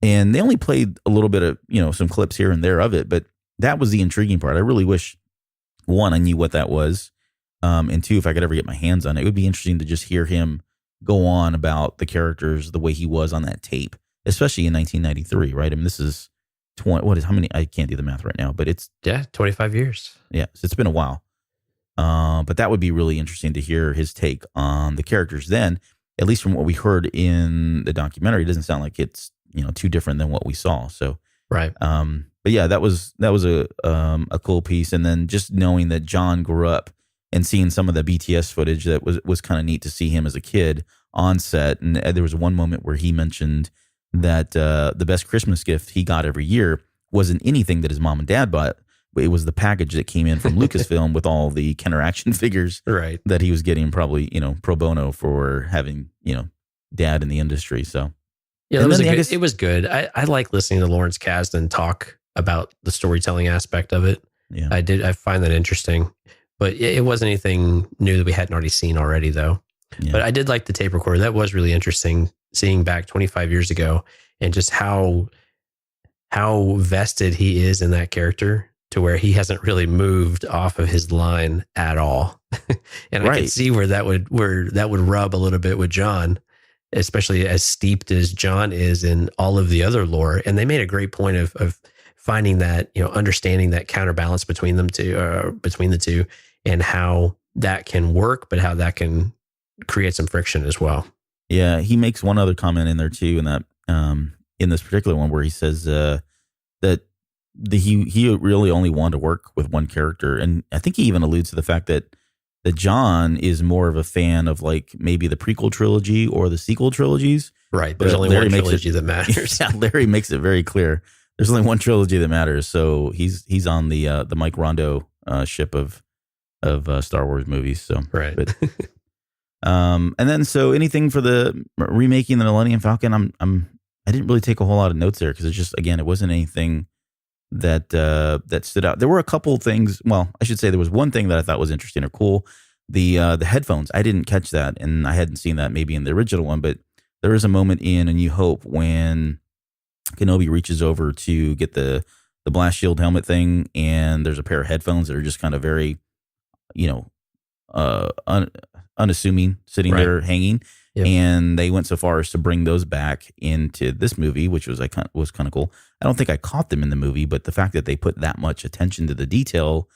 Speaker 2: and they only played a little bit of, some clips here and there of it, but that was the intriguing part. I really wish, one, I knew what that was, and two, if I could ever get my hands on it, it would be interesting to just hear him go on about the characters the way he was on that tape, especially in 1993, right? I mean, this is how many? I can't do the math right now, but it's
Speaker 3: 25 years.
Speaker 2: Yeah, so it's been a while. But that would be really interesting to hear his take on the characters then, at least from what we heard in the documentary. It doesn't sound like it's, too different than what we saw. So,
Speaker 3: right.
Speaker 2: But yeah, that was a cool piece. And then just knowing that John grew up and seeing some of the BTS footage, that was kind of neat to see him as a kid on set. And there was one moment where he mentioned that the best Christmas gift he got every year wasn't anything that his mom and dad bought. It was the package that came in from Lucasfilm with all the Kenner action figures,
Speaker 3: right,
Speaker 2: that he was getting, probably, pro bono for having, dad in the industry. So
Speaker 3: yeah, it was good. I like listening to Lawrence Kasdan talk about the storytelling aspect of it.
Speaker 2: Yeah,
Speaker 3: I find that interesting, but it wasn't anything new that we hadn't already seen already, though. Yeah. But I did like the tape recorder. That was really interesting, seeing back 25 years ago and just how vested he is in that character, to where he hasn't really moved off of his line at all. And right. I can see where that would rub a little bit with John, especially as steeped as John is in all of the other lore. And they made a great point of finding that, understanding that counterbalance between the two, and how that can work, but how that can create some friction as well.
Speaker 2: Yeah. He makes one other comment in there too, in that, in this particular one, where he says, that he really only wanted to work with one character. And I think he even alludes to the fact that John is more of a fan of, like, maybe the prequel trilogy or the sequel trilogies.
Speaker 3: Right. There's only one trilogy that matters.
Speaker 2: Yeah, Larry makes it very clear. There's only one trilogy that matters. So he's on the Mike Rondo ship of Star Wars movies. So
Speaker 3: right.
Speaker 2: But, and then, so anything for the remaking the Millennium Falcon? I didn't really take a whole lot of notes there, because it wasn't anything that stood out. There were a couple things. Well, I should say there was one thing that I thought was interesting or cool. The headphones. I didn't catch that, and I hadn't seen that maybe in the original one, but there is a moment in A New Hope when Kenobi reaches over to get the blast shield helmet thing, and there's a pair of headphones that are just kind of very, unassuming, sitting right there hanging. Yep. And they went so far as to bring those back into this movie, which was kind of cool. I don't think I caught them in the movie, but the fact that they put that much attention to the detail,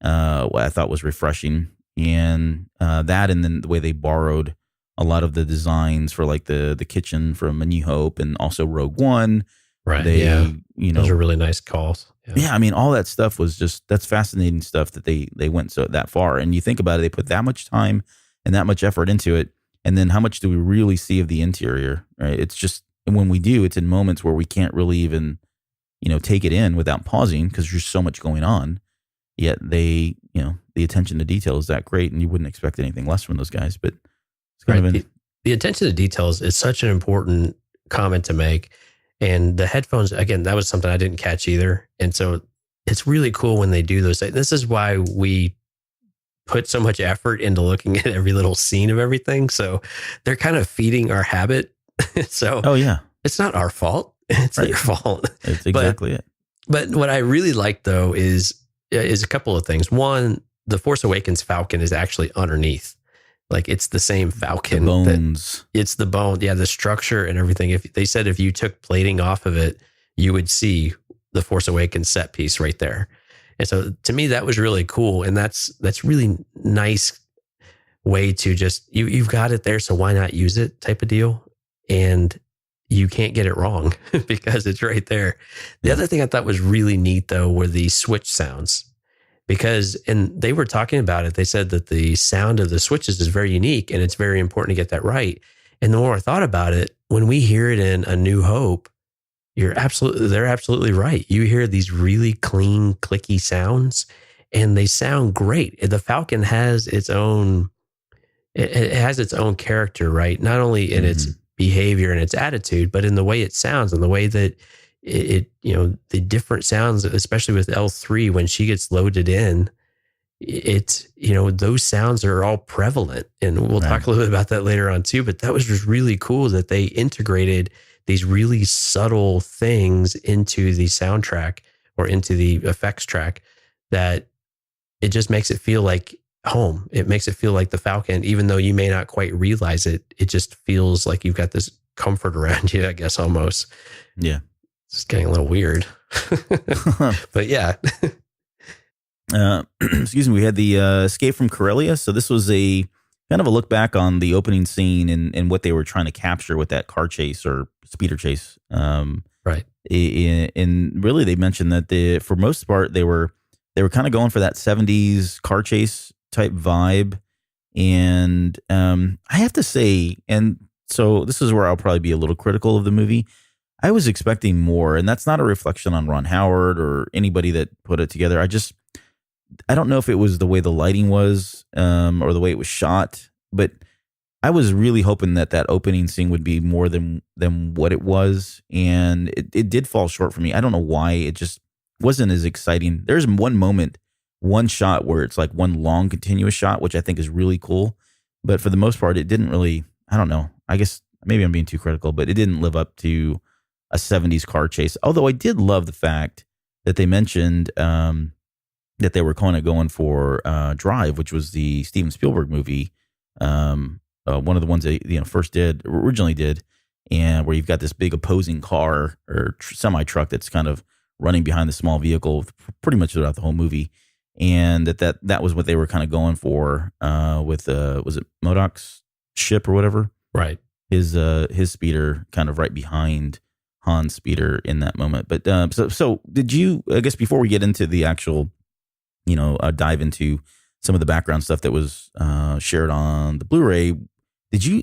Speaker 2: I thought was refreshing. And that, and then the way they borrowed a lot of the designs for, like, the kitchen from A New Hope and also Rogue One.
Speaker 3: Right. Those are really nice calls.
Speaker 2: Yeah. I mean, all that stuff was that's fascinating stuff that they went that far. And you think about it, they put that much time and that much effort into it. And then how much do we really see of the interior? Right? It's just, and when we do, it's in moments where we can't really even, take it in without pausing, because there's so much going on. Yet the attention to detail is that great, and you wouldn't expect anything less from those guys. But it's kind of
Speaker 3: the attention to details is such an important comment to make. And the headphones, again, that was something I didn't catch either. And so it's really cool when they do those. This is why we put so much effort into looking at every little scene of everything. So they're kind of feeding our habit. So
Speaker 2: oh yeah,
Speaker 3: it's not our fault. It's right. Their fault.
Speaker 2: It's exactly it.
Speaker 3: But what I really like, though, is a couple of things. One, the Force Awakens Falcon is actually underneath. Like, it's the same Falcon.
Speaker 2: The bones.
Speaker 3: It's the bone. Yeah, the structure and everything. If they said if you took plating off of it, you would see the Force Awakens set piece right there. And so to me, that was really cool. And that's really nice way to just, you've got it there, so why not use it type of deal. And you can't get it wrong because it's right there. The other thing I thought was really neat, though, were the switch sounds. And they were talking about it. They said that the sound of the switches is very unique, and it's very important to get that right. And the more I thought about it, when we hear it in A New Hope, they're absolutely right. You hear these really clean, clicky sounds, and they sound great. The Falcon has its own, it has its own character, right? Not only in its behavior and its attitude, but in the way it sounds and the way that the different sounds, especially with L3, when she gets loaded in, it's, those sounds are all prevalent. And we'll talk a little bit about that later on too, but that was just really cool that they integrated these really subtle things into the soundtrack or into the effects track, that it just makes it feel like home. It makes it feel like the Falcon, even though you may not quite realize it. It just feels like you've got this comfort around you, I guess, almost.
Speaker 2: Yeah.
Speaker 3: It's getting a little weird. But yeah.
Speaker 2: Excuse me. We had the Escape from Corellia. So this was a kind of a look back on the opening scene and what they were trying to capture with that car chase or speeder chase.
Speaker 3: Right.
Speaker 2: And really, they mentioned that for most part, they were kind of going for that 70s car chase type vibe. And I have to say, and so this is where I'll probably be a little critical of the movie. I was expecting more, and that's not a reflection on Ron Howard or anybody that put it together. I don't know if it was the way the lighting was or the way it was shot, but I was really hoping that opening scene would be more than what it was, and it did fall short for me. I don't know why. It just wasn't as exciting. There's one moment, one shot where it's like one long continuous shot, which I think is really cool, but for the most part, it didn't really, I don't know. I guess maybe I'm being too critical, but it didn't live up to a 70s car chase. Although I did love the fact that they mentioned that they were kind of going for Drive, which was the Steven Spielberg movie, one of the ones they originally did, and where you've got this big opposing car or semi truck that's kind of running behind the small vehicle pretty much throughout the whole movie, and that was what they were kind of going for with was it MODOK's ship or whatever, right? His speeder kind of right behind Han's speeder in that moment. But so did you? I guess before we get into the actual, dive into some of the background stuff that was shared on the Blu-ray, did you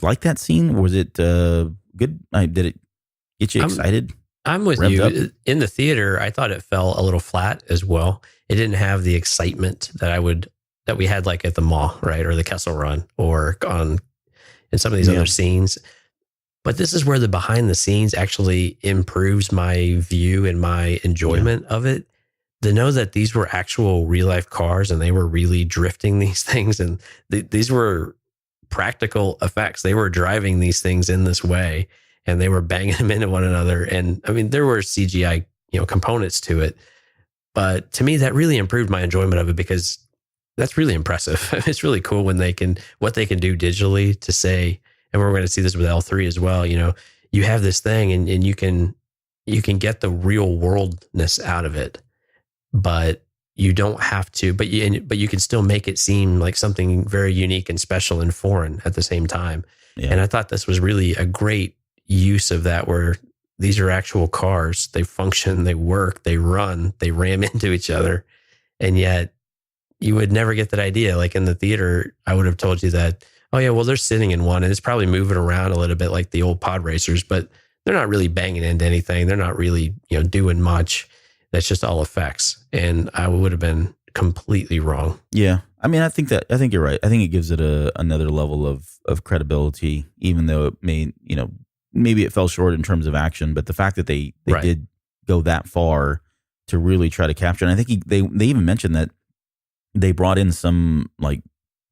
Speaker 2: like that scene? Was it good? Did it get you excited?
Speaker 3: I'm with you. Up? In the theater, I thought it fell a little flat as well. It didn't have the excitement that we had like at the mall, right? Or the Kessel Run or in some of these other scenes. But this is where the behind the scenes actually improves my view and my enjoyment of it. To know that these were actual real life cars and they were really drifting these things, and these were practical effects. They were driving these things in this way and they were banging them into one another. And I mean, there were CGI, components to it, but to me, that really improved my enjoyment of it, because that's really impressive. It's really cool when what they can do digitally to say, and we're going to see this with L3 as well. You have this thing and you can get the real worldness out of it, but you don't have to, but you can still make it seem like something very unique and special and foreign at the same time. Yeah. And I thought this was really a great use of that, where these are actual cars. They function, they work, they run, they ram into each other. And yet you would never get that idea. Like in the theater, I would have told you that, oh yeah, well, they're sitting in one and it's probably moving around a little bit like the old pod racers, but they're not really banging into anything. They're not really, doing much. That's just all effects. And I would have been completely wrong.
Speaker 2: Yeah. I mean, I think you're right. I think it gives it another level of credibility, even though it may, maybe it fell short in terms of action, but the fact that they did go that far to really try to capture. And I think they even mentioned that they brought in some like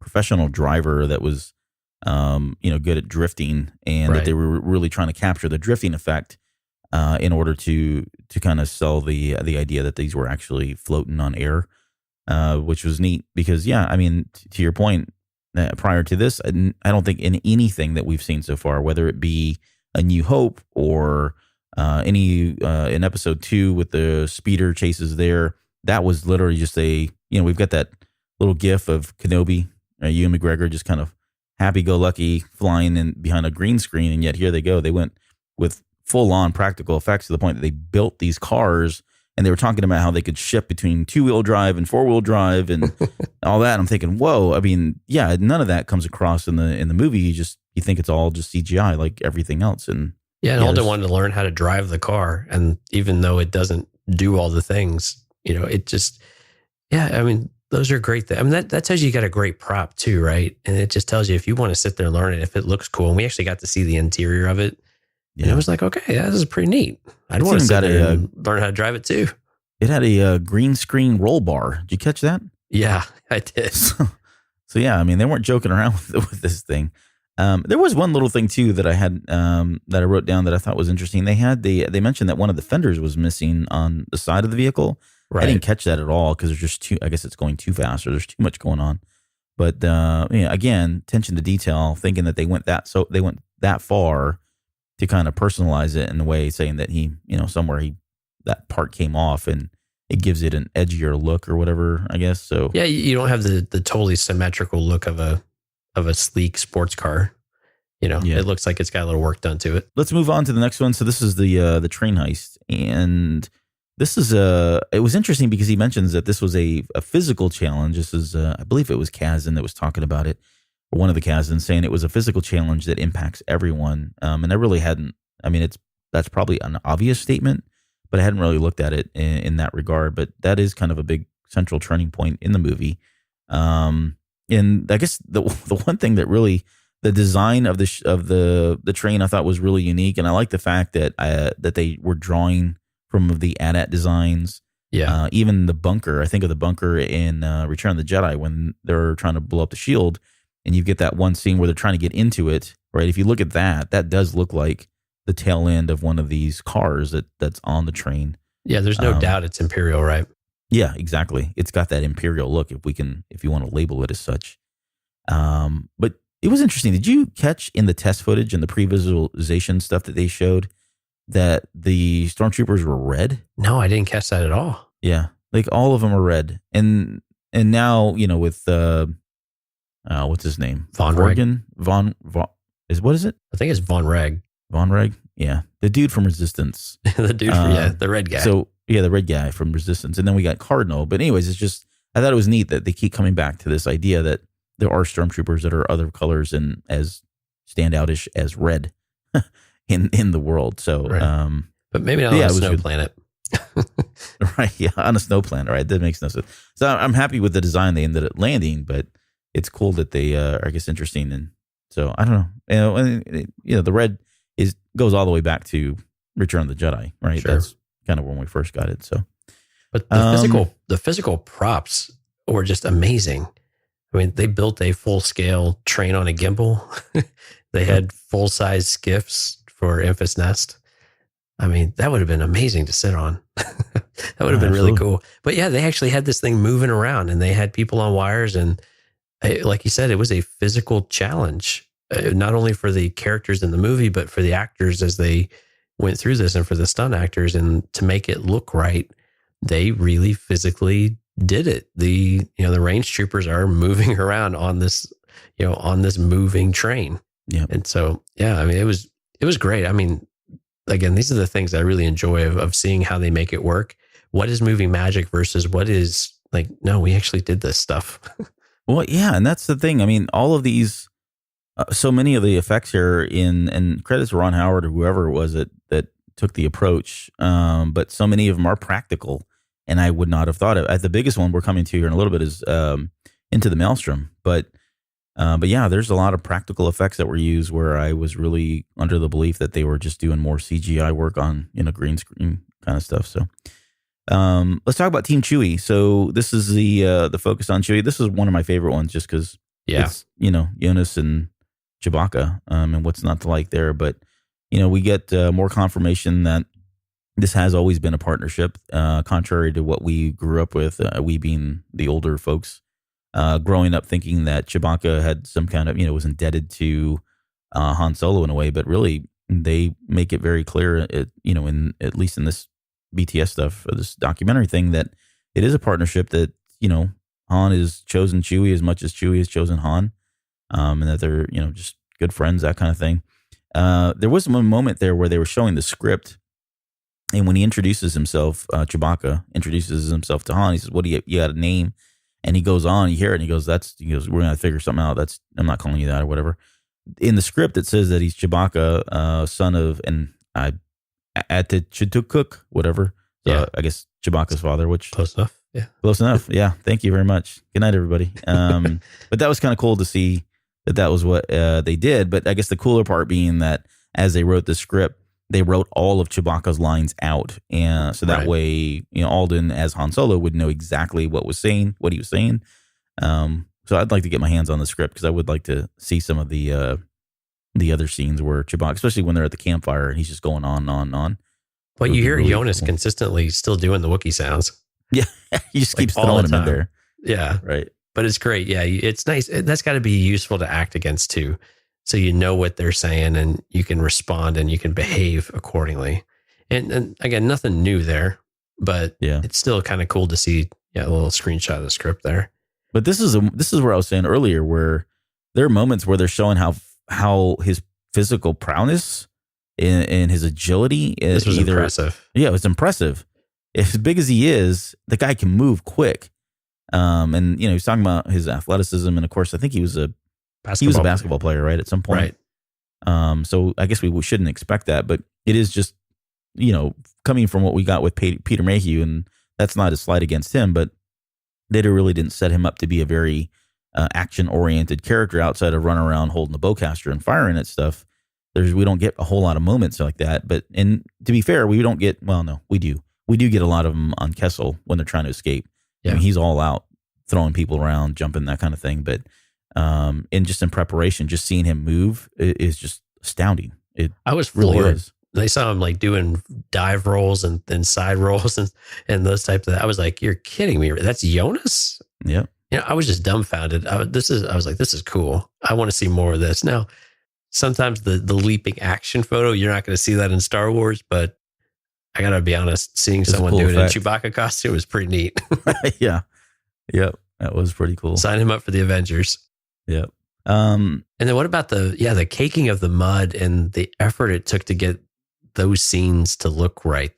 Speaker 2: professional driver that was, good at drifting, and that they were really trying to capture the drifting effect in order to kind of sell the idea that these were actually floating on air, which was neat because, I mean, to your point, prior to this, I don't think in anything that we've seen so far, whether it be A New Hope or in episode 2 with the speeder chases there, that was literally just we've got that little gif of Kenobi, Ewan McGregor, just kind of happy-go-lucky flying in behind a green screen, and yet here they go. They went with full-on practical effects to the point that they built these cars, and they were talking about how they could shift between 2-wheel drive and 4-wheel drive and all that. And I'm thinking, whoa! I mean, none of that comes across in the movie. You think it's all just CGI, like everything else. And
Speaker 3: Holden wanted to learn how to drive the car, and even though it doesn't do all the things, Yeah, I mean, those are great. I mean, that tells you got a great prop too, right? And it just tells you if you want to sit there and learn it, if it looks cool. And we actually got to see the interior of it. And it was like, okay, yeah, this is pretty neat. I'd want to sit there and learn how to drive it too.
Speaker 2: It had a green screen roll bar. Did you catch that?
Speaker 3: Yeah, I did.
Speaker 2: So yeah, I mean, they weren't joking around with this thing. There was one little thing too that I had that I wrote down that I thought was interesting. They mentioned that one of the fenders was missing on the side of the vehicle. Right. I didn't catch that at all because there's just I guess it's going too fast or there's too much going on. But again, attention to detail, thinking that they went that far to kind of personalize it in a way, saying that somewhere that part came off and it gives it an edgier look or whatever, I guess. So
Speaker 3: yeah, you don't have the totally symmetrical look of a sleek sports car. It looks like it's got a little work done to it.
Speaker 2: Let's move on to the next one. So this is the train heist, and this is it was interesting because he mentions that this was a physical challenge. This is I believe it was Kazan that was talking about it, or one of the Kazans saying it was a physical challenge that impacts everyone. And I really hadn't. I mean, that's probably an obvious statement, but I hadn't really looked at it in that regard. But that is kind of a big central turning point in the movie. And I guess the one thing that really, the design of the train I thought was really unique, and I like the fact that that they were drawing from the AT-AT designs.
Speaker 3: Yeah.
Speaker 2: Even the bunker. I think of the bunker in Return of the Jedi when they're trying to blow up the shield, and you get that one scene where they're trying to get into it. Right. If you look at that does look like the tail end of one of these cars that's on the train.
Speaker 3: Yeah, there's no doubt it's Imperial, right?
Speaker 2: Yeah, exactly. It's got that Imperial look, if you want to label it as such. But it was interesting. Did you catch in the test footage and the pre-visualization stuff that they showed that the stormtroopers were red?
Speaker 3: No, I didn't catch that at all.
Speaker 2: Yeah, like all of them are red. And now, with what's his name?
Speaker 3: Von Reg.
Speaker 2: Von what is it?
Speaker 3: I think it's Von Reg.
Speaker 2: Von Reg? Yeah. The dude from Resistance.
Speaker 3: The dude the red guy.
Speaker 2: So, yeah, the red guy from Resistance. And then we got Cardinal. But anyways, I thought it was neat that they keep coming back to this idea that there are stormtroopers that are other colors and as standoutish as red in the world. So,
Speaker 3: right. But maybe not on a snow planet.
Speaker 2: Right. Yeah. On a snow planet. Right. That makes no sense. So I'm happy with the design they ended up landing, but it's cool that they are, I guess, interesting. And so I don't know. The red goes all the way back to Return of the Jedi, right?
Speaker 3: Sure.
Speaker 2: That's kind of when we first got it. So,
Speaker 3: but the physical props were just amazing. I mean, they built a full scale train on a gimbal. They had full size skiffs for Enfys Nest. I mean, that would have been amazing to sit on. That would have been really cool. But yeah, they actually had this thing moving around, and they had people on wires. And like you said, it was a physical challenge, not only for the characters in the movie, but for the actors as they went through this, and for the stunt actors. And to make it look right, they really physically did it. The range troopers are moving around on this, on this moving train.
Speaker 2: Yeah.
Speaker 3: And so, yeah, I mean, it was great. I mean, again, these are the things I really enjoy of seeing how they make it work. What is moving magic versus what is like, no, we actually did this stuff.
Speaker 2: Well, yeah. And that's the thing. I mean, all of these, so many of the effects here and credits to Ron Howard or whoever it was that took the approach. But so many of them are practical, and I would not have thought of. The biggest one we're coming to here in a little bit is Into the Maelstrom. But yeah, there's a lot of practical effects that were used where I was really under the belief that they were just doing more CGI work on green screen kind of stuff. So let's talk about Team Chewie. So this is the focus on Chewie. This is one of my favorite ones just because it's Jonas and Chewbacca and what's not to like there. But we get more confirmation that this has always been a partnership, contrary to what we grew up with, we being the older folks. Growing up thinking that Chewbacca had some kind of, was indebted to Han Solo in a way, but really they make it very clear, in at least in this BTS stuff, or this documentary thing, that it is a partnership that, Han has chosen Chewie as much as Chewie has chosen Han, and that they're, just good friends, that kind of thing. There was one moment there where they were showing the script, and when he introduces himself, Chewbacca introduces himself to Han, he says, "What do you got a name?" And he goes on, you hear it, and he goes, we're going to figure something out. I'm not calling you that or whatever. In the script, it says that he's Chewbacca, son of, and Attichukuk, whatever. So
Speaker 3: Yeah.
Speaker 2: I guess Chewbacca's father, which
Speaker 3: Close enough. Yeah.
Speaker 2: Close enough. Yeah. Thank you very much. Good night, everybody. But that was kind of cool to see that was what they did. But I guess the cooler part being that as they wrote the script, they wrote all of Chewbacca's lines out, and so that way, Alden as Han Solo would know exactly what he was saying. So I'd like to get my hands on the script because I would like to see some of the other scenes where Chewbacca, especially when they're at the campfire and he's just going on and on and on.
Speaker 3: But you hear really Jonas consistently still doing the Wookiee sounds.
Speaker 2: Yeah, he just keeps throwing them in there.
Speaker 3: Yeah,
Speaker 2: right.
Speaker 3: But it's great. Yeah, it's nice. That's got to be useful to act against too. So you know what they're saying and you can respond and you can behave accordingly. And again, nothing new there, but it's still kind of cool to see a little screenshot of the script there.
Speaker 2: But this is where I was saying earlier, where there are moments where they're showing how his physical prowess and his agility is.
Speaker 3: This was impressive.
Speaker 2: Yeah, it was impressive. As big as he is, the guy can move quick. And he's talking about his athleticism, and of course, I think he was a basketball player, right? At some point, right? So I guess we shouldn't expect that, but it is just coming from what we got with Peter Mayhew, and that's not a slight against him, but they really didn't set him up to be a very action-oriented character outside of running around holding the bowcaster and firing at stuff. We don't get a whole lot of moments like that. But and to be fair, we don't get. Well, no, we do. We do get a lot of them on Kessel when they're trying to escape. Yeah. I mean, he's all out throwing people around, jumping, that kind of thing. But in preparation, just seeing him move is just astounding.
Speaker 3: I was floored. Really is. They saw him like doing dive rolls and side rolls and those types of that. I was like, you're kidding me. That's Jonas?
Speaker 2: Yeah.
Speaker 3: I was just dumbfounded. I was like, this is cool. I want to see more of this. Now, sometimes the leaping action photo, you're not going to see that in Star Wars, but I got to be honest, seeing someone do it in a Chewbacca costume was pretty neat.
Speaker 2: Yeah. Yep. That was pretty cool.
Speaker 3: Sign him up for the Avengers.
Speaker 2: Yep.
Speaker 3: And then what about the caking of the mud and the effort it took to get those scenes to look right?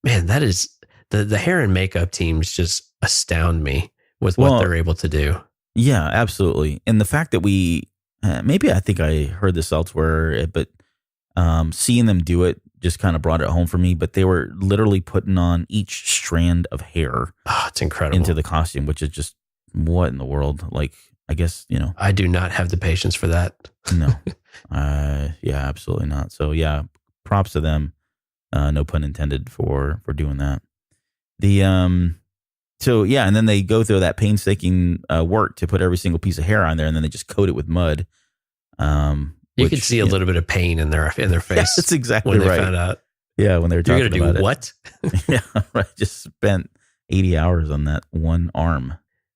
Speaker 3: That is the hair and makeup teams just astound me with what they're able to do.
Speaker 2: Yeah, absolutely. And the fact that we, maybe I think I heard this elsewhere, but seeing them do it just kind of brought it home for me. But they were literally putting on each strand of hair.
Speaker 3: Oh, it's incredible.
Speaker 2: Into the costume, which is just, what in the world? Like, I guess,
Speaker 3: I do not have the patience for that.
Speaker 2: No. Yeah, absolutely not. So yeah, props to them. No pun intended for doing that. So yeah, and then they go through that painstaking work to put every single piece of hair on there, and then they just coat it with mud.
Speaker 3: You could see a little bit of pain in their face.
Speaker 2: Yeah, that's exactly
Speaker 3: when
Speaker 2: right.
Speaker 3: They found out.
Speaker 2: Yeah, when they were talking about it.
Speaker 3: You're gonna do what?
Speaker 2: Yeah, right. Just spent 80 hours on that one arm.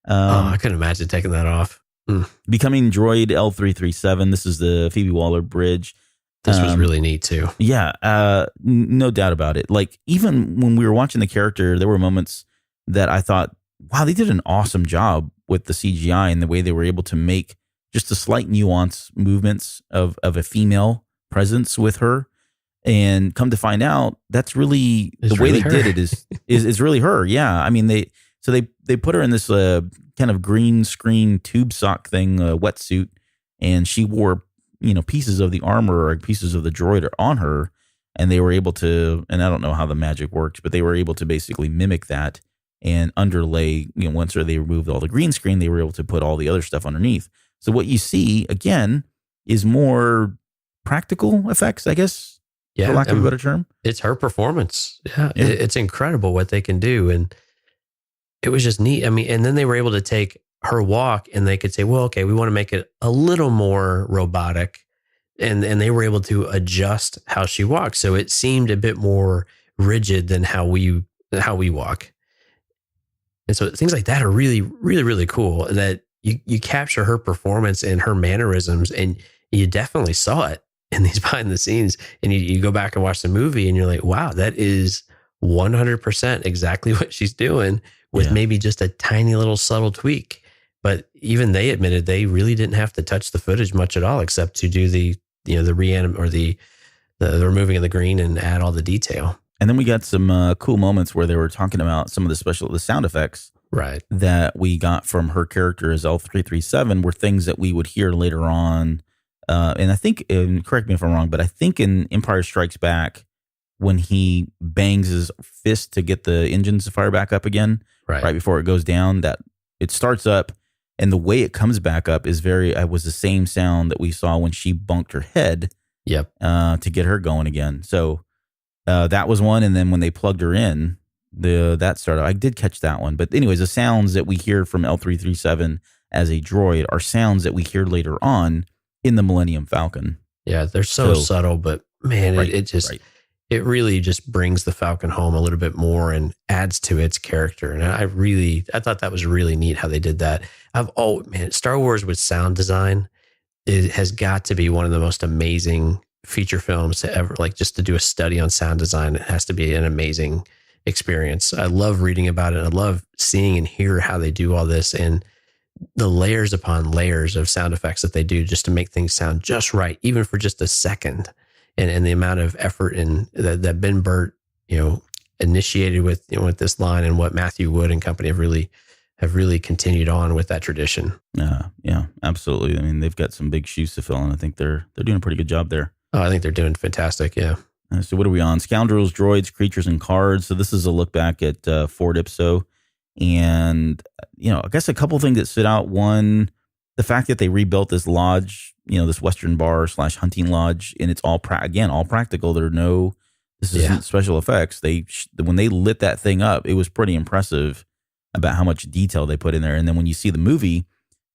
Speaker 3: I couldn't imagine taking that off.
Speaker 2: Becoming droid L337. This is the Phoebe Waller-Bridge.
Speaker 3: This was really neat too.
Speaker 2: Yeah, no doubt about it. Like, even when we were watching the character, there were moments that I thought, wow, they did an awesome job with the CGI and the way they were able to make just the slight nuance movements of a female presence with her. And come to find out, that's really the way they did it is really her. Yeah. I mean, they put her in this kind of green screen tube sock thing, wetsuit, and she wore, pieces of the armor or pieces of the droid on her. And they were able to, and I don't know how the magic works, but they were able to basically mimic that and underlay, once they removed all the green screen, they were able to put all the other stuff underneath. So what you see, again, is more practical effects, I guess, for lack of a better term.
Speaker 3: It's her performance. Yeah. It's incredible what they can do. And it was just neat. I mean, and then they were able to take her walk and they could say, well, okay, we want to make it a little more robotic. And they were able to adjust how she walks. So it seemed a bit more rigid than how we walk. And so things like that are really, really, really cool, that you capture her performance and her mannerisms, and you definitely saw it in these behind the scenes. And you go back and watch the movie and you're like, wow, that is 100% exactly what she's doing, with maybe just a tiny little subtle tweak. But even they admitted they really didn't have to touch the footage much at all, except to do the reanim or the removing of the green and add all the detail.
Speaker 2: And then we got some cool moments where they were talking about some of the sound effects,
Speaker 3: right,
Speaker 2: that we got from her character as L337 were things that we would hear later on. And I think, and correct me if I'm wrong, but I think in Empire Strikes Back, when he bangs his fist to get the engines to fire back up again, right before it goes down, that it starts up, and the way it comes back up is was the same sound that we saw when she bunked her head.
Speaker 3: Yep.
Speaker 2: To get her going again. So that was one, and then when they plugged her in, that started. I did catch that one, but anyways, the sounds that we hear from L337 as a droid are sounds that we hear later on in the Millennium Falcon.
Speaker 3: Yeah, they're so subtle, but man, it really just brings the Falcon home a little bit more and adds to its character. And I thought that was really neat how they did that. Star Wars with sound design, it has got to be one of the most amazing feature films to ever, like, just to do a study on sound design. It has to be an amazing experience. I love reading about it. I love seeing and hear how they do all this, and the layers upon layers of sound effects that they do just to make things sound just right, even for just a second. And the amount of effort that Ben Burt, initiated with this line, and what Matthew Wood and company have really continued on with that tradition.
Speaker 2: Yeah, absolutely. I mean, they've got some big shoes to fill, and I think they're doing a pretty good job there.
Speaker 3: Oh, I think they're doing fantastic. Yeah.
Speaker 2: So what are we on? Scoundrels, Droids, Creatures, and Cards. So this is a look back at Ford Ipso, and I guess a couple things that stood out. One, the fact that they rebuilt this lodge, this Western bar / hunting lodge, and it's all practical. This isn't special effects. When they lit that thing up, it was pretty impressive about how much detail they put in there. And then when you see the movie,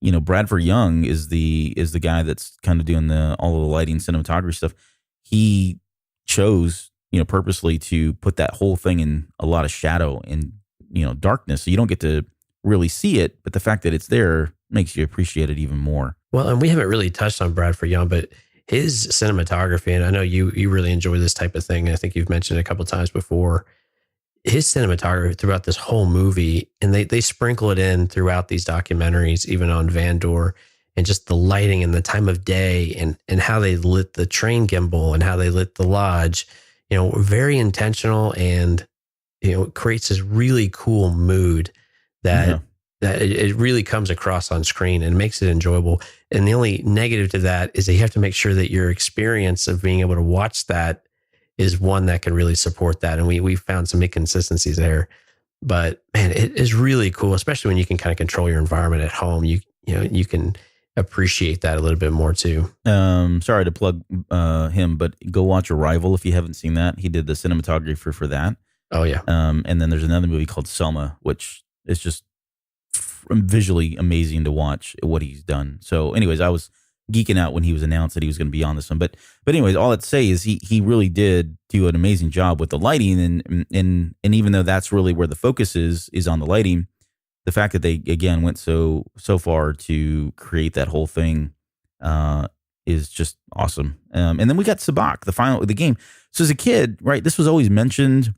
Speaker 2: Bradford Young is the guy that's kind of doing all of the lighting, cinematography stuff. He chose, purposely to put that whole thing in a lot of shadow and, darkness. So you don't get to really see it, but the fact that it's there makes you appreciate it even more.
Speaker 3: Well, and we haven't really touched on Bradford Young, but his cinematography, and I know you really enjoy this type of thing. I think you've mentioned it a couple of times before. His cinematography throughout this whole movie, and they sprinkle it in throughout these documentaries, even on Vandor, and just the lighting and the time of day and how they lit the train gimbal and how they lit the lodge, very intentional, and, creates this really cool mood that it really comes across on screen and makes it enjoyable. And the only negative to that is that you have to make sure that your experience of being able to watch that is one that can really support that. And we found some inconsistencies there, but man, it is really cool, especially when you can kind of control your environment at home. You can appreciate that a little bit more too.
Speaker 2: Sorry to plug him, but go watch Arrival if you haven't seen that. He did the cinematography for that.
Speaker 3: Oh yeah.
Speaker 2: And then there's another movie called Selma, which is just visually amazing to watch what he's done. So anyways, I was geeking out when he was announced that he was going to be on this one. But anyways, all I'd say is he really did do an amazing job with the lighting. And even though that's really where the focus is on the lighting, the fact that they, again, went so far to create that whole thing is just awesome. And then we got Sabacc, the game. So as a kid, right, this was always mentioned.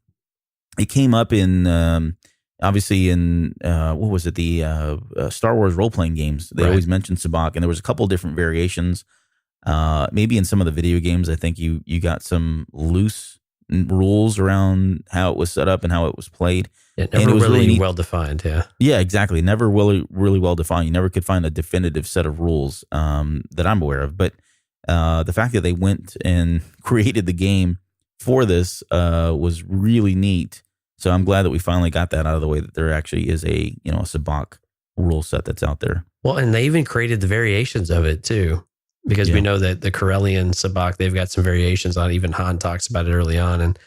Speaker 2: It came up in, obviously in, what was it? The Star Wars role-playing games. They always mentioned Sabacc, and there was a couple of different variations. Maybe in some of the video games, I think you got some loose rules around how it was set up and how it was played.
Speaker 3: It never was really well defined.
Speaker 2: Yeah, exactly. Never really well defined. You never could find a definitive set of rules that I'm aware of. But the fact that they went and created the game for this was really neat. So I'm glad that we finally got that out of the way, that there actually is a Sabacc rule set that's out there.
Speaker 3: Well, and they even created the variations of it too, because we know that the Corellian Sabacc, they've got some variations on it. Even Han talks about it early on, and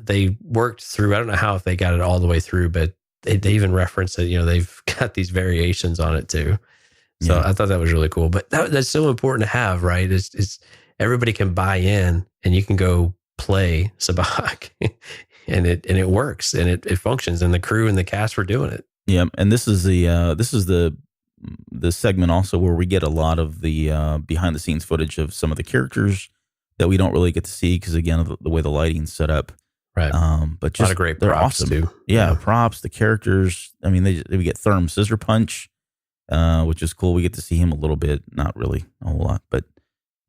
Speaker 3: they worked through. I don't know how if they got it all the way through, but they even referenced that they've got these variations on it too. So I thought that was really cool. But that's so important to have, right? Is everybody can buy in, and you can go play Sabacc. And it works, and it functions, and the crew and the cast were doing it.
Speaker 2: Yeah, and this is the segment also where we get a lot of the behind the scenes footage of some of the characters that we don't really get to see because, again, of the way the lighting's set up.
Speaker 3: Right.
Speaker 2: But just
Speaker 3: a lot of great
Speaker 2: they're
Speaker 3: props
Speaker 2: awesome
Speaker 3: too.
Speaker 2: Yeah, props, the characters. I mean, we get Therm Scissor Punch, which is cool. We get to see him a little bit, not really a whole lot, but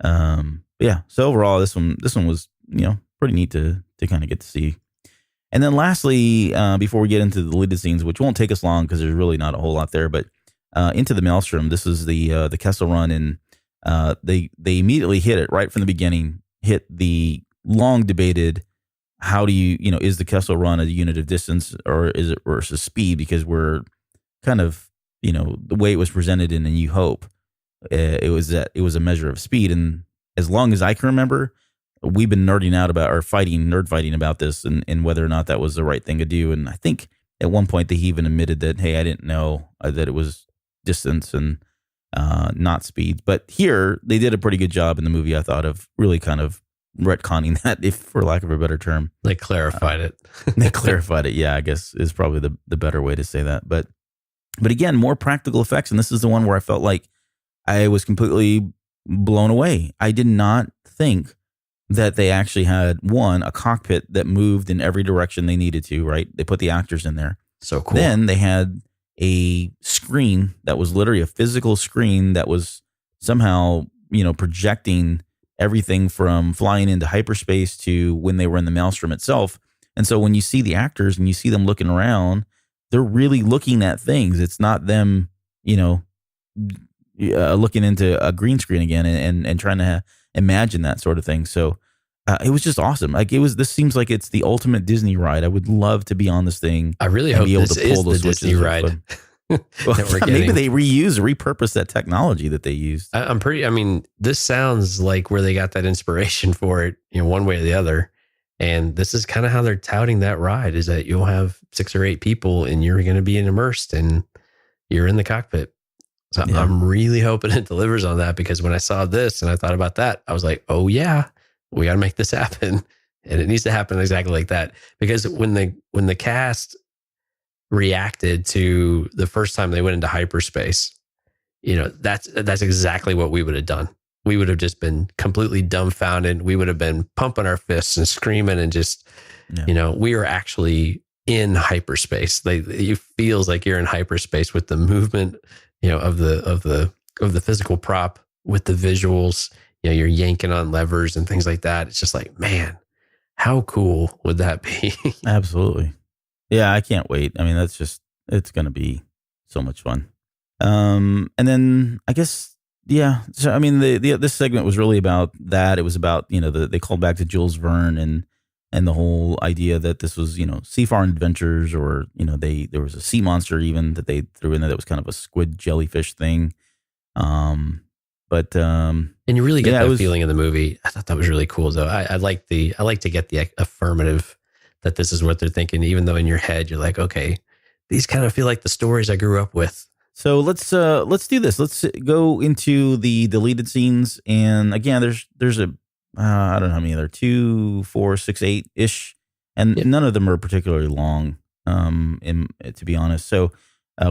Speaker 2: yeah. So overall, this one was pretty neat to kind of get to see. And then lastly, before we get into the deleted scenes, which won't take us long because there's really not a whole lot there, but Into the Maelstrom, this is the Kessel Run, and they immediately hit it right from the beginning, hit the long debated how do you, is the Kessel Run a unit of distance or is it versus speed? Because we're kind of, the way it was presented in A New Hope, it was a measure of speed. And as long as I can remember, we've been nerd fighting about this and whether or not that was the right thing to do. And I think at one point they even admitted that, hey, I didn't know that it was distance and not speed. But here they did a pretty good job in the movie, I thought, of really kind of retconning that, if for lack of a better term.
Speaker 3: They clarified it.
Speaker 2: They clarified it. Yeah, I guess is probably the better way to say that. But again, more practical effects. And this is the one where I felt like I was completely blown away. I did not think that they actually had, a cockpit that moved in every direction they needed to, right? They put the actors in there.
Speaker 3: So cool.
Speaker 2: Then they had a screen that was literally a physical screen that was somehow, projecting everything from flying into hyperspace to when they were in the maelstrom itself. And so when you see the actors and you see them looking around, they're really looking at things. It's not them, looking into a green screen again and trying to imagine that sort of thing. So it was just awesome. Like this seems like it's the ultimate Disney ride. I would love to be on this thing.
Speaker 3: I really hope this is the Disney ride.
Speaker 2: Well, maybe they repurpose that technology that they used.
Speaker 3: This sounds like where they got that inspiration for it, one way or the other. And this is kind of how they're touting that ride, is that you'll have 6 or 8 people and you're going to be immersed and you're in the cockpit. So yeah. I'm really hoping it delivers on that, because when I saw this and I thought about that, I was like, oh yeah, we got to make this happen. And it needs to happen exactly like that. Because when the cast reacted to the first time they went into hyperspace, that's exactly what we would have done. We would have just been completely dumbfounded. We would have been pumping our fists and screaming and just, we are actually in hyperspace. It feels like you're in hyperspace with the movement, of the physical prop, with the visuals. You're yanking on levers and things like that. It's just like, man, how cool would that be?
Speaker 2: Absolutely. Yeah, I can't wait. I mean, it's going to be so much fun. And then I guess, yeah. So, I mean, this segment was really about that. It was about, they called back to Jules Verne and the whole idea that this was, seafaring adventures, or, there was a sea monster even that they threw in there that was kind of a squid jellyfish thing. And
Speaker 3: you really get that feeling in the movie. I thought that was really cool, though. I like to get the affirmative that this is what they're thinking, even though in your head you're like, okay, these kind of feel like the stories I grew up with.
Speaker 2: So let's do this. Let's go into the deleted scenes. And again, there's a I don't know how many there are, 2, 4, 6, 8 ish, and none of them are particularly long. To be honest, so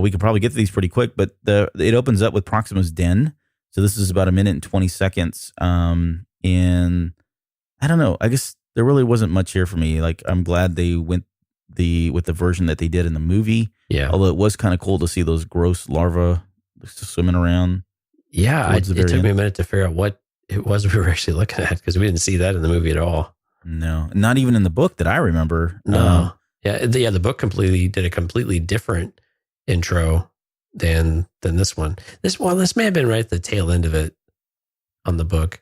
Speaker 2: we could probably get to these pretty quick. But it opens up with Proxima's Den. So this is about 1 minute and 20 seconds. And I don't know. I guess there really wasn't much here for me. Like, I'm glad they went with the version that they did in the movie.
Speaker 3: Yeah.
Speaker 2: Although it was kind of cool to see those gross larvae swimming around.
Speaker 3: Yeah. It took me a minute to figure out what it was we were actually looking at, because we didn't see that in the movie at all.
Speaker 2: No, not even in the book that I remember.
Speaker 3: No. The book did a completely different intro than this one. This may have been right at the tail end of it on the book.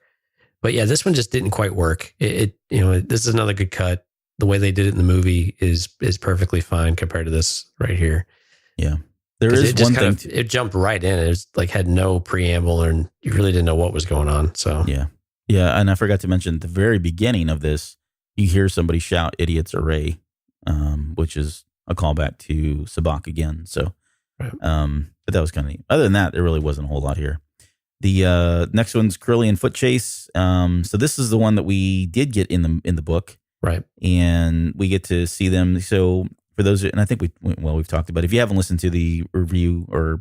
Speaker 3: But yeah, this one just didn't quite work. This is another good cut. The way they did it in the movie is perfectly fine compared to this right here.
Speaker 2: Yeah. There is one thing.
Speaker 3: It jumped right in. It was like had no preamble, and you really didn't know what was going on. So
Speaker 2: yeah. And I forgot to mention at the very beginning of this, you hear somebody shout "idiots array," which is a callback to Sabak again. So, right. But that was kind of neat. Other than that, there really wasn't a whole lot here. The next one's Carillion Foot Chase. So this is the one that we did get in the book,
Speaker 3: right?
Speaker 2: And we get to see them. So for those, and I think we've talked about it. If you haven't listened to the review or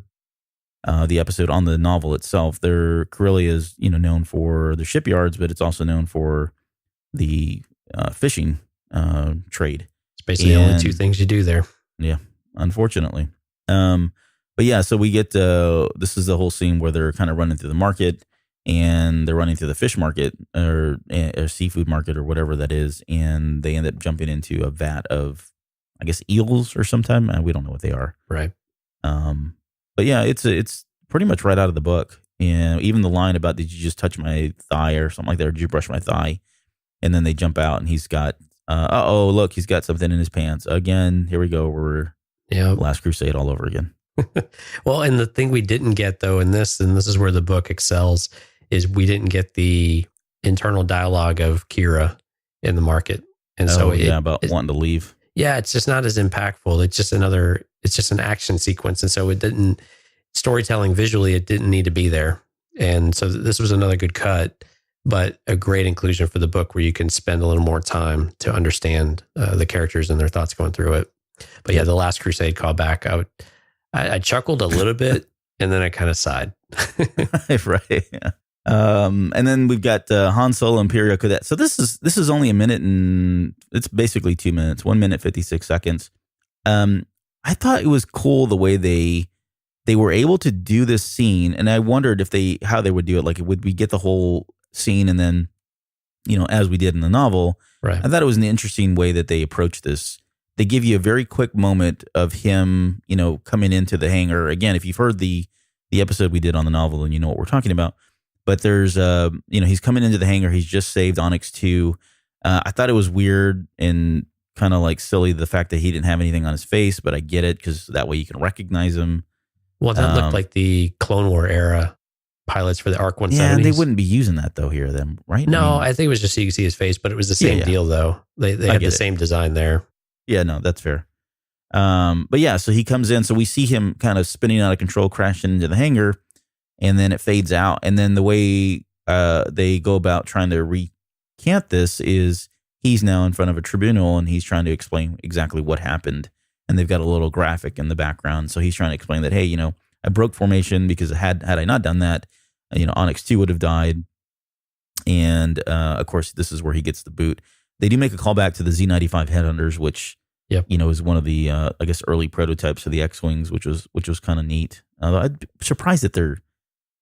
Speaker 2: the episode on the novel itself, Carillia is known for the shipyards, but it's also known for the fishing trade.
Speaker 3: It's basically the only 2 things you do there.
Speaker 2: Yeah, unfortunately. But yeah, so we get this is the whole scene where they're kind of running through the market, and they're running through the fish market or a seafood market or whatever that is, and they end up jumping into a vat of, I guess, eels or sometime. We don't know what they are.
Speaker 3: Right.
Speaker 2: But yeah, it's pretty much right out of the book. And even the line about, did you just touch my thigh or something like that, or did you brush my thigh? And then they jump out and he's got Oh, look, he's got something in his pants again. Here we go. We're
Speaker 3: Yeah.
Speaker 2: Last Crusade all over again.
Speaker 3: Well, and the thing we didn't get though in this, and this is where the book excels, is we didn't get the internal dialogue of Kira in the market. And
Speaker 2: about wanting to leave.
Speaker 3: Yeah, it's just not as impactful. It's just an action sequence. And so storytelling visually, it didn't need to be there. And so this was another good cut, but a great inclusion for the book where you can spend a little more time to understand the characters and their thoughts going through it. But yeah, the Last Crusade callback, I chuckled a little bit and then I kind of sighed.
Speaker 2: Right. Yeah. And then we've got Han Solo Imperial Cadet. So this is only a minute and it's basically 2 minutes, 1 minute, 56 seconds. I thought it was cool the way they were able to do this scene. And I wondered how they would do it. Like, would we get the whole scene and then, as we did in the novel?
Speaker 3: Right.
Speaker 2: I thought it was an interesting way that they approached this. They give you a very quick moment of him, coming into the hangar. Again, if you've heard the episode we did on the novel, then you know what we're talking about. But there's, he's coming into the hangar. He's just saved Onyx 2. I thought it was weird and kind of like silly, the fact that he didn't have anything on his face, but I get it because that way you can recognize him.
Speaker 3: Well, that looked like the Clone War era pilots for the ARC 170s.
Speaker 2: Yeah, they wouldn't be using that though here, then, right?
Speaker 3: No, I think it was just so you could see his face, but it was the same deal though. They had the same design there.
Speaker 2: Yeah, no, that's fair. But yeah, so he comes in. So we see him kind of spinning out of control, crashing into the hangar, and then it fades out. And then the way they go about trying to recant this is he's now in front of a tribunal and he's trying to explain exactly what happened. And they've got a little graphic in the background. So he's trying to explain that, hey, I broke formation because had I not done that, Onyx 2 would have died. And of course, this is where he gets the boot. They do make a callback to the Z-95 Headhunters, which is one of the I guess early prototypes of the X-wings, which was kind of neat. I'm surprised that they're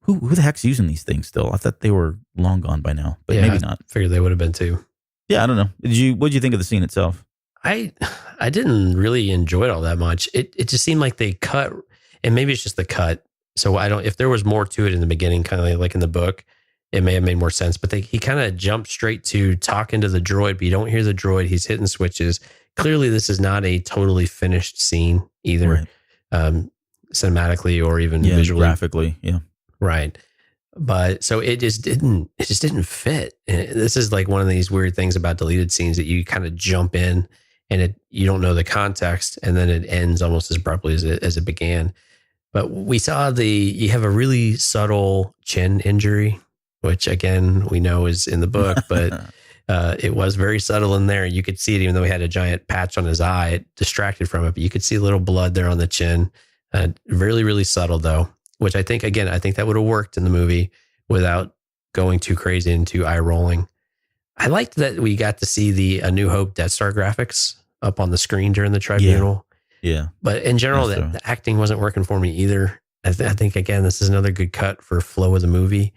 Speaker 2: who the heck's using these things still. I thought they were long gone by now, but maybe not.
Speaker 3: Figured they would have been too.
Speaker 2: Yeah, I don't know. What did you think of the scene itself?
Speaker 3: I didn't really enjoy it all that much. It just seemed like they cut, and maybe it's just the cut. So if there was more to it in the beginning, kind of like in the book, it may have made more sense. But he kind of jumped straight to talking to the droid, but you don't hear the droid. He's hitting switches. Clearly, this is not a totally finished scene either, right. Cinematically or even visually,
Speaker 2: graphically. Yeah,
Speaker 3: right. But so it just didn't fit. And this is like one of these weird things about deleted scenes that you kind of jump in and you don't know the context, and then it ends almost as abruptly as it began. But we saw you have a really subtle chin injury, which again, we know is in the book, but it was very subtle in there. You could see it, even though he had a giant patch on his eye, it distracted from it, but you could see a little blood there on the chin. Really, really subtle though, which I think that would have worked in the movie without going too crazy into eye rolling. I liked that we got to see the A New Hope Death Star graphics up on the screen during the tribunal.
Speaker 2: Yeah.
Speaker 3: But in general, the acting wasn't working for me either. I think, again, this is another good cut for flow of the movie.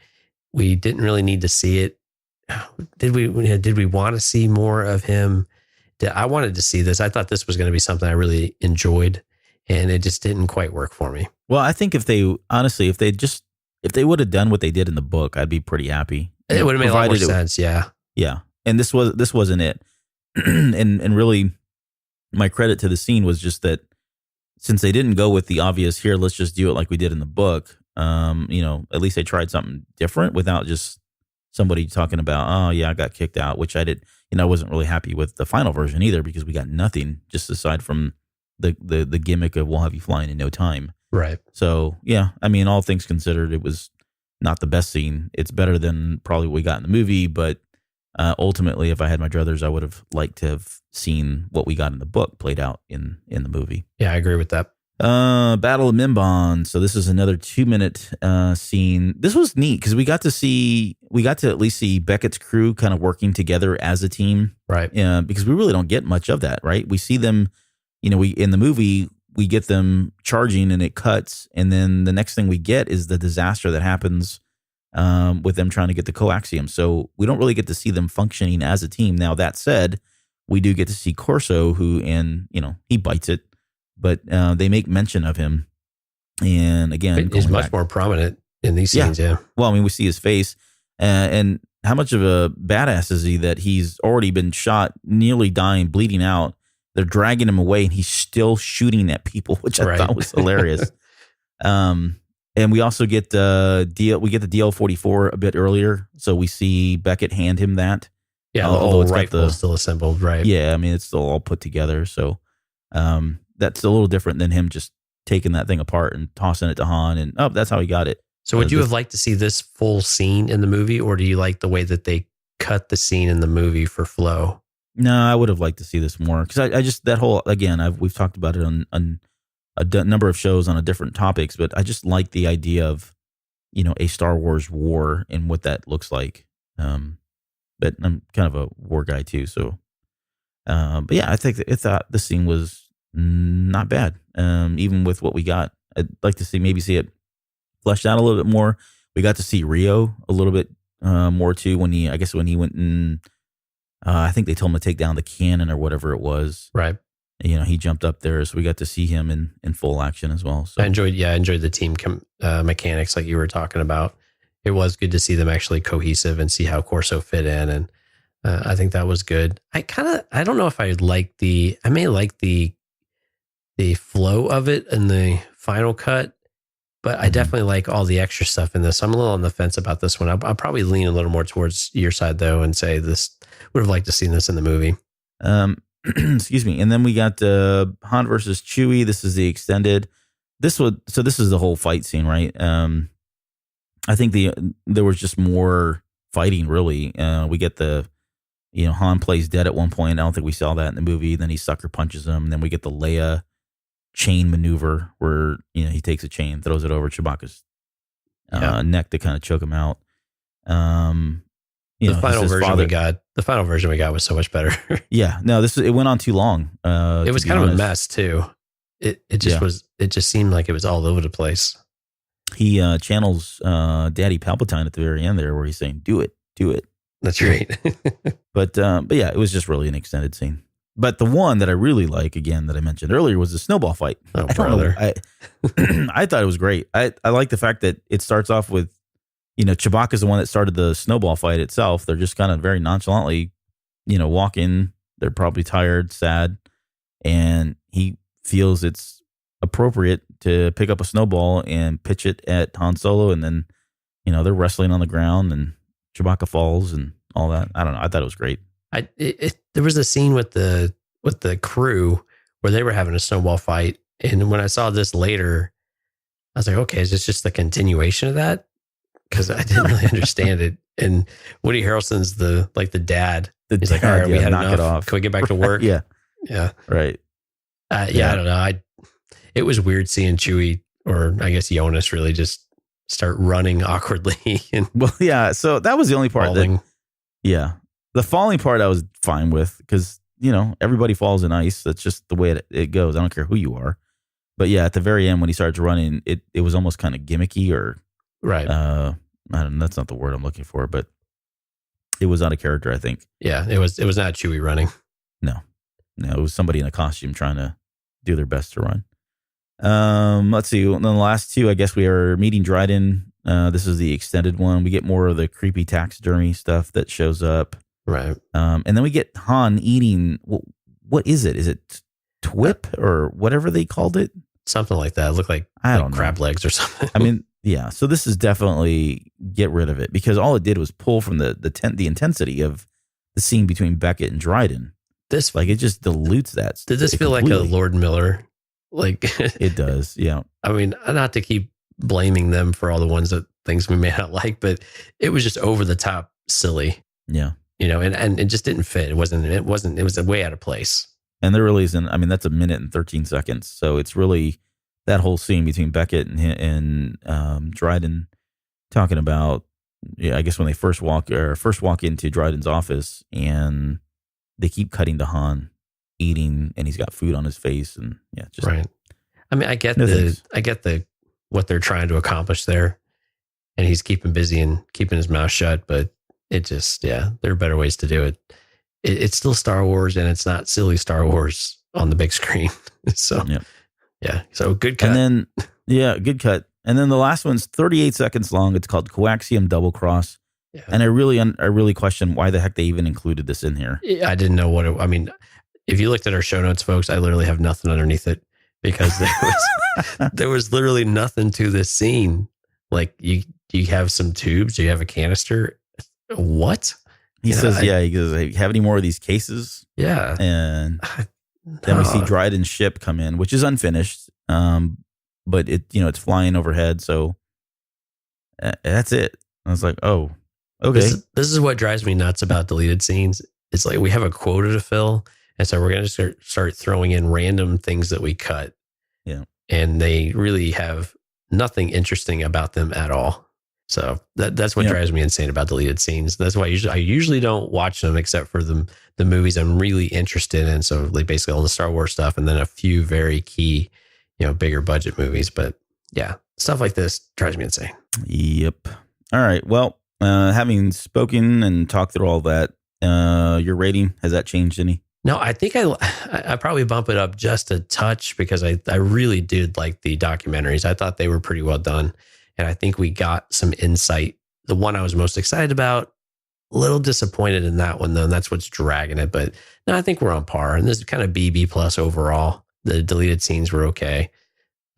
Speaker 3: We didn't really need to see it. Did we want to see more of him? I wanted to see this. I thought this was going to be something I really enjoyed, and it just didn't quite work for me.
Speaker 2: Well, I think if they would have done what they did in the book, I'd be pretty happy.
Speaker 3: It would have made a lot more sense. Yeah.
Speaker 2: Yeah. And this wasn't it. and really my credit to the scene was just that since they didn't go with the obvious here, let's just do it like we did in the book. At least they tried something different without just somebody talking about, oh yeah, I got kicked out, which I did. I wasn't really happy with the final version either, because we got nothing just aside from the gimmick of we'll have you flying in no time.
Speaker 3: Right.
Speaker 2: So yeah, all things considered, it was not the best scene. It's better than probably what we got in the movie, but ultimately, if I had my druthers, I would have liked to have seen what we got in the book played out in the movie.
Speaker 3: Yeah, I agree with that.
Speaker 2: Battle of Mimban. So this is another 2-minute scene. This was neat because we got to at least see Beckett's crew kind of working together as a team,
Speaker 3: right?
Speaker 2: Because we really don't get much of that, right? We see them, in the movie we get them charging and it cuts, and then the next thing we get is the disaster that happens with them trying to get the coaxium. So we don't really get to see them functioning as a team. Now that said, we do get to see Corso, who, and he bites it. But they make mention of him, and again,
Speaker 3: he's much more prominent in these scenes. Yeah.
Speaker 2: Well, we see his face, and how much of a badass is he that he's already been shot, nearly dying, bleeding out. They're dragging him away, and he's still shooting at people, which I thought was hilarious. And we also get the DL-44 a bit earlier, so we see Beckett hand him that.
Speaker 3: Yeah, the whole rifle is still assembled, right?
Speaker 2: Yeah, I mean, it's still all put together. So that's a little different than him just taking that thing apart and tossing it to Han, and that's how he got it.
Speaker 3: So would you have liked to see this full scene in the movie, or do you like the way that they cut the scene in the movie for flow?
Speaker 2: No, I would have liked to see this more, because I just, that whole, again, we've talked about it on a number of shows on different topics, but I just like the idea of, a Star Wars war and what that looks like. But I'm kind of a war guy too, so. But yeah, I thought the scene was not bad, even with what we got. I'd like to see it fleshed out a little bit more. We got to see Rio a little bit more too when he went and I think they told him to take down the cannon or whatever it was.
Speaker 3: Right.
Speaker 2: He jumped up there, so we got to see him in full action as well. So
Speaker 3: I enjoyed the team mechanics like you were talking about. It was good to see them actually cohesive and see how Corso fit in, and I think that was good. I don't know if I may like the flow of it in the final cut, but I definitely like all the extra stuff in this. I'm a little on the fence about this one. I'll probably lean a little more towards your side though, and say this would have liked to see this in the movie.
Speaker 2: Excuse me. And then we got Han versus Chewie. This is the extended. This is the whole fight scene, right? I think there was just more fighting, really. We get Han plays dead at one point. I don't think we saw that in the movie. Then he sucker punches him. And then we get the Leia chain maneuver where, he takes a chain, throws it over Chewbacca's neck to kind of choke him out.
Speaker 3: The final version we got was so much better.
Speaker 2: Yeah, no, it went on too long.
Speaker 3: It was kind of a mess too. It just seemed like it was all over the place.
Speaker 2: He channels Daddy Palpatine at the very end there, where he's saying, "Do it, do it."
Speaker 3: That's right.
Speaker 2: but yeah, it was just really an extended scene. But the one that I really like, again, that I mentioned earlier, was the snowball fight.
Speaker 3: Oh, brother!
Speaker 2: I thought it was great. I like the fact that it starts off with, Chewbacca's the one that started the snowball fight itself. They're just kind of very nonchalantly, walk in. They're probably tired, sad, and he feels it's appropriate to pick up a snowball and pitch it at Han Solo, and then, they're wrestling on the ground, and Chewbacca falls and all that. I don't know. I thought it was great.
Speaker 3: There was a scene with the crew where they were having a snowball fight, and when I saw this later, I was like, okay, is this just the continuation of that? Because I didn't really understand it. And Woody Harrelson's the dad. He's like, all right, we had
Speaker 2: knock
Speaker 3: enough.
Speaker 2: It off.
Speaker 3: Can we get back to work?
Speaker 2: Yeah.
Speaker 3: Right. I don't know. It was weird seeing Chewie, or I guess Jonas, really just start running awkwardly. And
Speaker 2: so that was the only part
Speaker 3: falling.
Speaker 2: The falling part I was fine with, because, everybody falls in ice. That's just the way it goes. I don't care who you are. But yeah, at the very end when he starts running, it was almost kind of gimmicky, or
Speaker 3: right.
Speaker 2: I don't know, that's not the word I'm looking for, but it was out of character, I think.
Speaker 3: Yeah, it was not Chewie running.
Speaker 2: No, it was somebody in a costume trying to do their best to run. Let's see. And then the last two, I guess we are meeting Dryden. This is the extended one. We get more of the creepy taxidermy stuff that shows up.
Speaker 3: Right.
Speaker 2: And then we get Han eating, what is it? Is it twip or whatever they called it?
Speaker 3: Something like that. It looked like crab legs or something.
Speaker 2: I mean, yeah. So this is definitely get rid of it, because all it did was pull from the intensity of the scene between Beckett and Dryden. It just dilutes that.
Speaker 3: Did this feel completely like a Lord Miller?
Speaker 2: It does. Yeah.
Speaker 3: I mean, not to keep blaming them for all the things we may not like, but it was just over the top silly.
Speaker 2: Yeah.
Speaker 3: And it just didn't fit. It was way out of place.
Speaker 2: And there really isn't. I mean, that's 1 minute and 13 seconds. So it's really that whole scene between Beckett and Dryden talking about, I guess when they first walk into Dryden's office, and they keep cutting to Han eating, and he's got food on his face, and just
Speaker 3: right. I mean, I get what they're trying to accomplish there, and he's keeping busy and keeping his mouth shut, but it just, there are better ways to do it. It's still Star Wars, and it's not silly Star Wars on the big screen. So, so good cut.
Speaker 2: And then, good cut. And then the last one's 38 seconds long. It's called Coaxium Double Cross.
Speaker 3: Yeah.
Speaker 2: And I really question why the heck they even included this in here.
Speaker 3: I didn't know what I mean, if you looked at our show notes, folks, I literally have nothing underneath it because there was literally nothing to this scene. Like you have some tubes, you have a canister. What?
Speaker 2: He says, he goes, hey, have any more of these cases?
Speaker 3: Yeah.
Speaker 2: And then we see Dryden's ship come in, which is unfinished. But it's flying overhead. So that's it. I was like, oh, okay.
Speaker 3: This is what drives me nuts about deleted scenes. It's like we have a quota to fill. And so we're going to start throwing in random things that we cut.
Speaker 2: Yeah.
Speaker 3: And they really have nothing interesting about them at all. So that's what drives me insane about deleted scenes. That's why I usually don't watch them except for the movies I'm really interested in. So like basically all the Star Wars stuff and then a few very key, bigger budget movies. But yeah, stuff like this drives me insane.
Speaker 2: Yep. All right. Well, having spoken and talked through all that, your rating, has that changed any?
Speaker 3: No, I think I probably bump it up just a touch because I really did like the documentaries. I thought they were pretty well done. And I think we got some insight. The one I was most excited about, a little disappointed in that one, though. And that's what's dragging it. But no, I think we're on par. And this is kind of B plus overall. The deleted scenes were okay.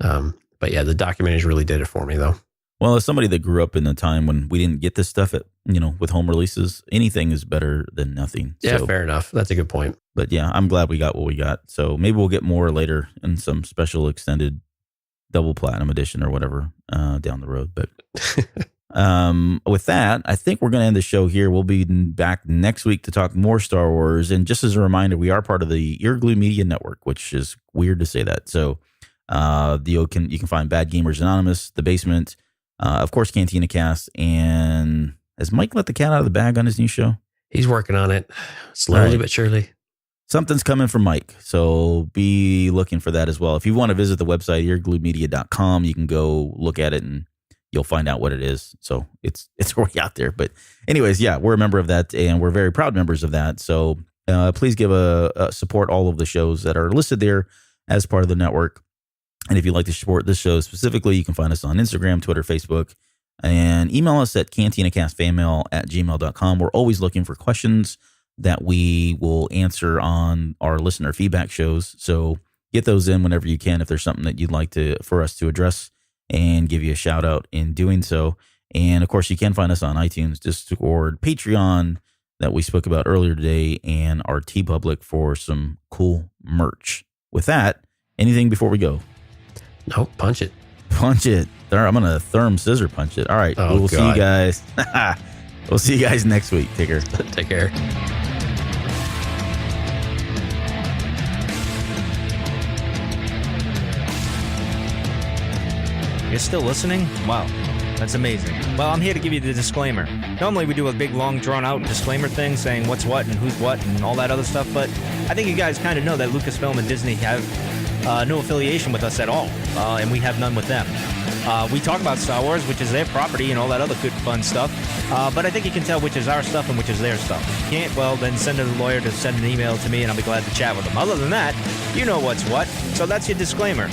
Speaker 3: But yeah, the documentaries really did it for me, though.
Speaker 2: Well, as somebody that grew up in the time when we didn't get this stuff at, with home releases, anything is better than nothing.
Speaker 3: Yeah, fair enough. That's a good point.
Speaker 2: But yeah, I'm glad we got what we got. So maybe we'll get more later in some special extended double platinum edition or whatever down the road. But with that, I think we're going to end the show here. We'll be back next week to talk more Star Wars. And just as a reminder, we are part of the Earglue Media Network, which is weird to say that. So you can find Bad Gamers Anonymous, The Basement, of course, Cantina Cast. And has Mike let the cat out of the bag on his new show?
Speaker 3: He's working on it slowly but surely.
Speaker 2: Something's coming from Mike, so be looking for that as well. If you want to visit the website, eargluemedia.com, you can go look at it and you'll find out what it is. So it's already out there. But anyways, yeah, we're a member of that and we're very proud members of that. So please give a support all of the shows that are listed there as part of the network. And if you'd like to support this show specifically, you can find us on Instagram, Twitter, Facebook, and email us at cantinacastfanmail@gmail.com. We're always looking for questions that we will answer on our listener feedback shows. So get those in whenever you can if there's something that you'd like for us to address and give you a shout out in doing so. And of course, you can find us on iTunes, Discord, Patreon that we spoke about earlier today, and our TeePublic for some cool merch. With that, anything before we go?
Speaker 3: Nope, punch it.
Speaker 2: Punch it. I'm going to therm scissor punch it. All right, we'll see you guys. We'll see you guys next week. Take care.
Speaker 3: Take care.
Speaker 1: You're still listening? Wow, that's amazing. Well, I'm here to give you the disclaimer. Normally we do a big, long, drawn-out disclaimer thing saying what's what and who's what and all that other stuff, but I think you guys kind of know that Lucasfilm and Disney have no affiliation with us at all, and we have none with them. We talk about Star Wars, which is their property and all that other good, fun stuff, but I think you can tell which is our stuff and which is their stuff. If you can't, well, then send a lawyer to send an email to me, and I'll be glad to chat with them. Other than that, you know what's what, so that's your disclaimer.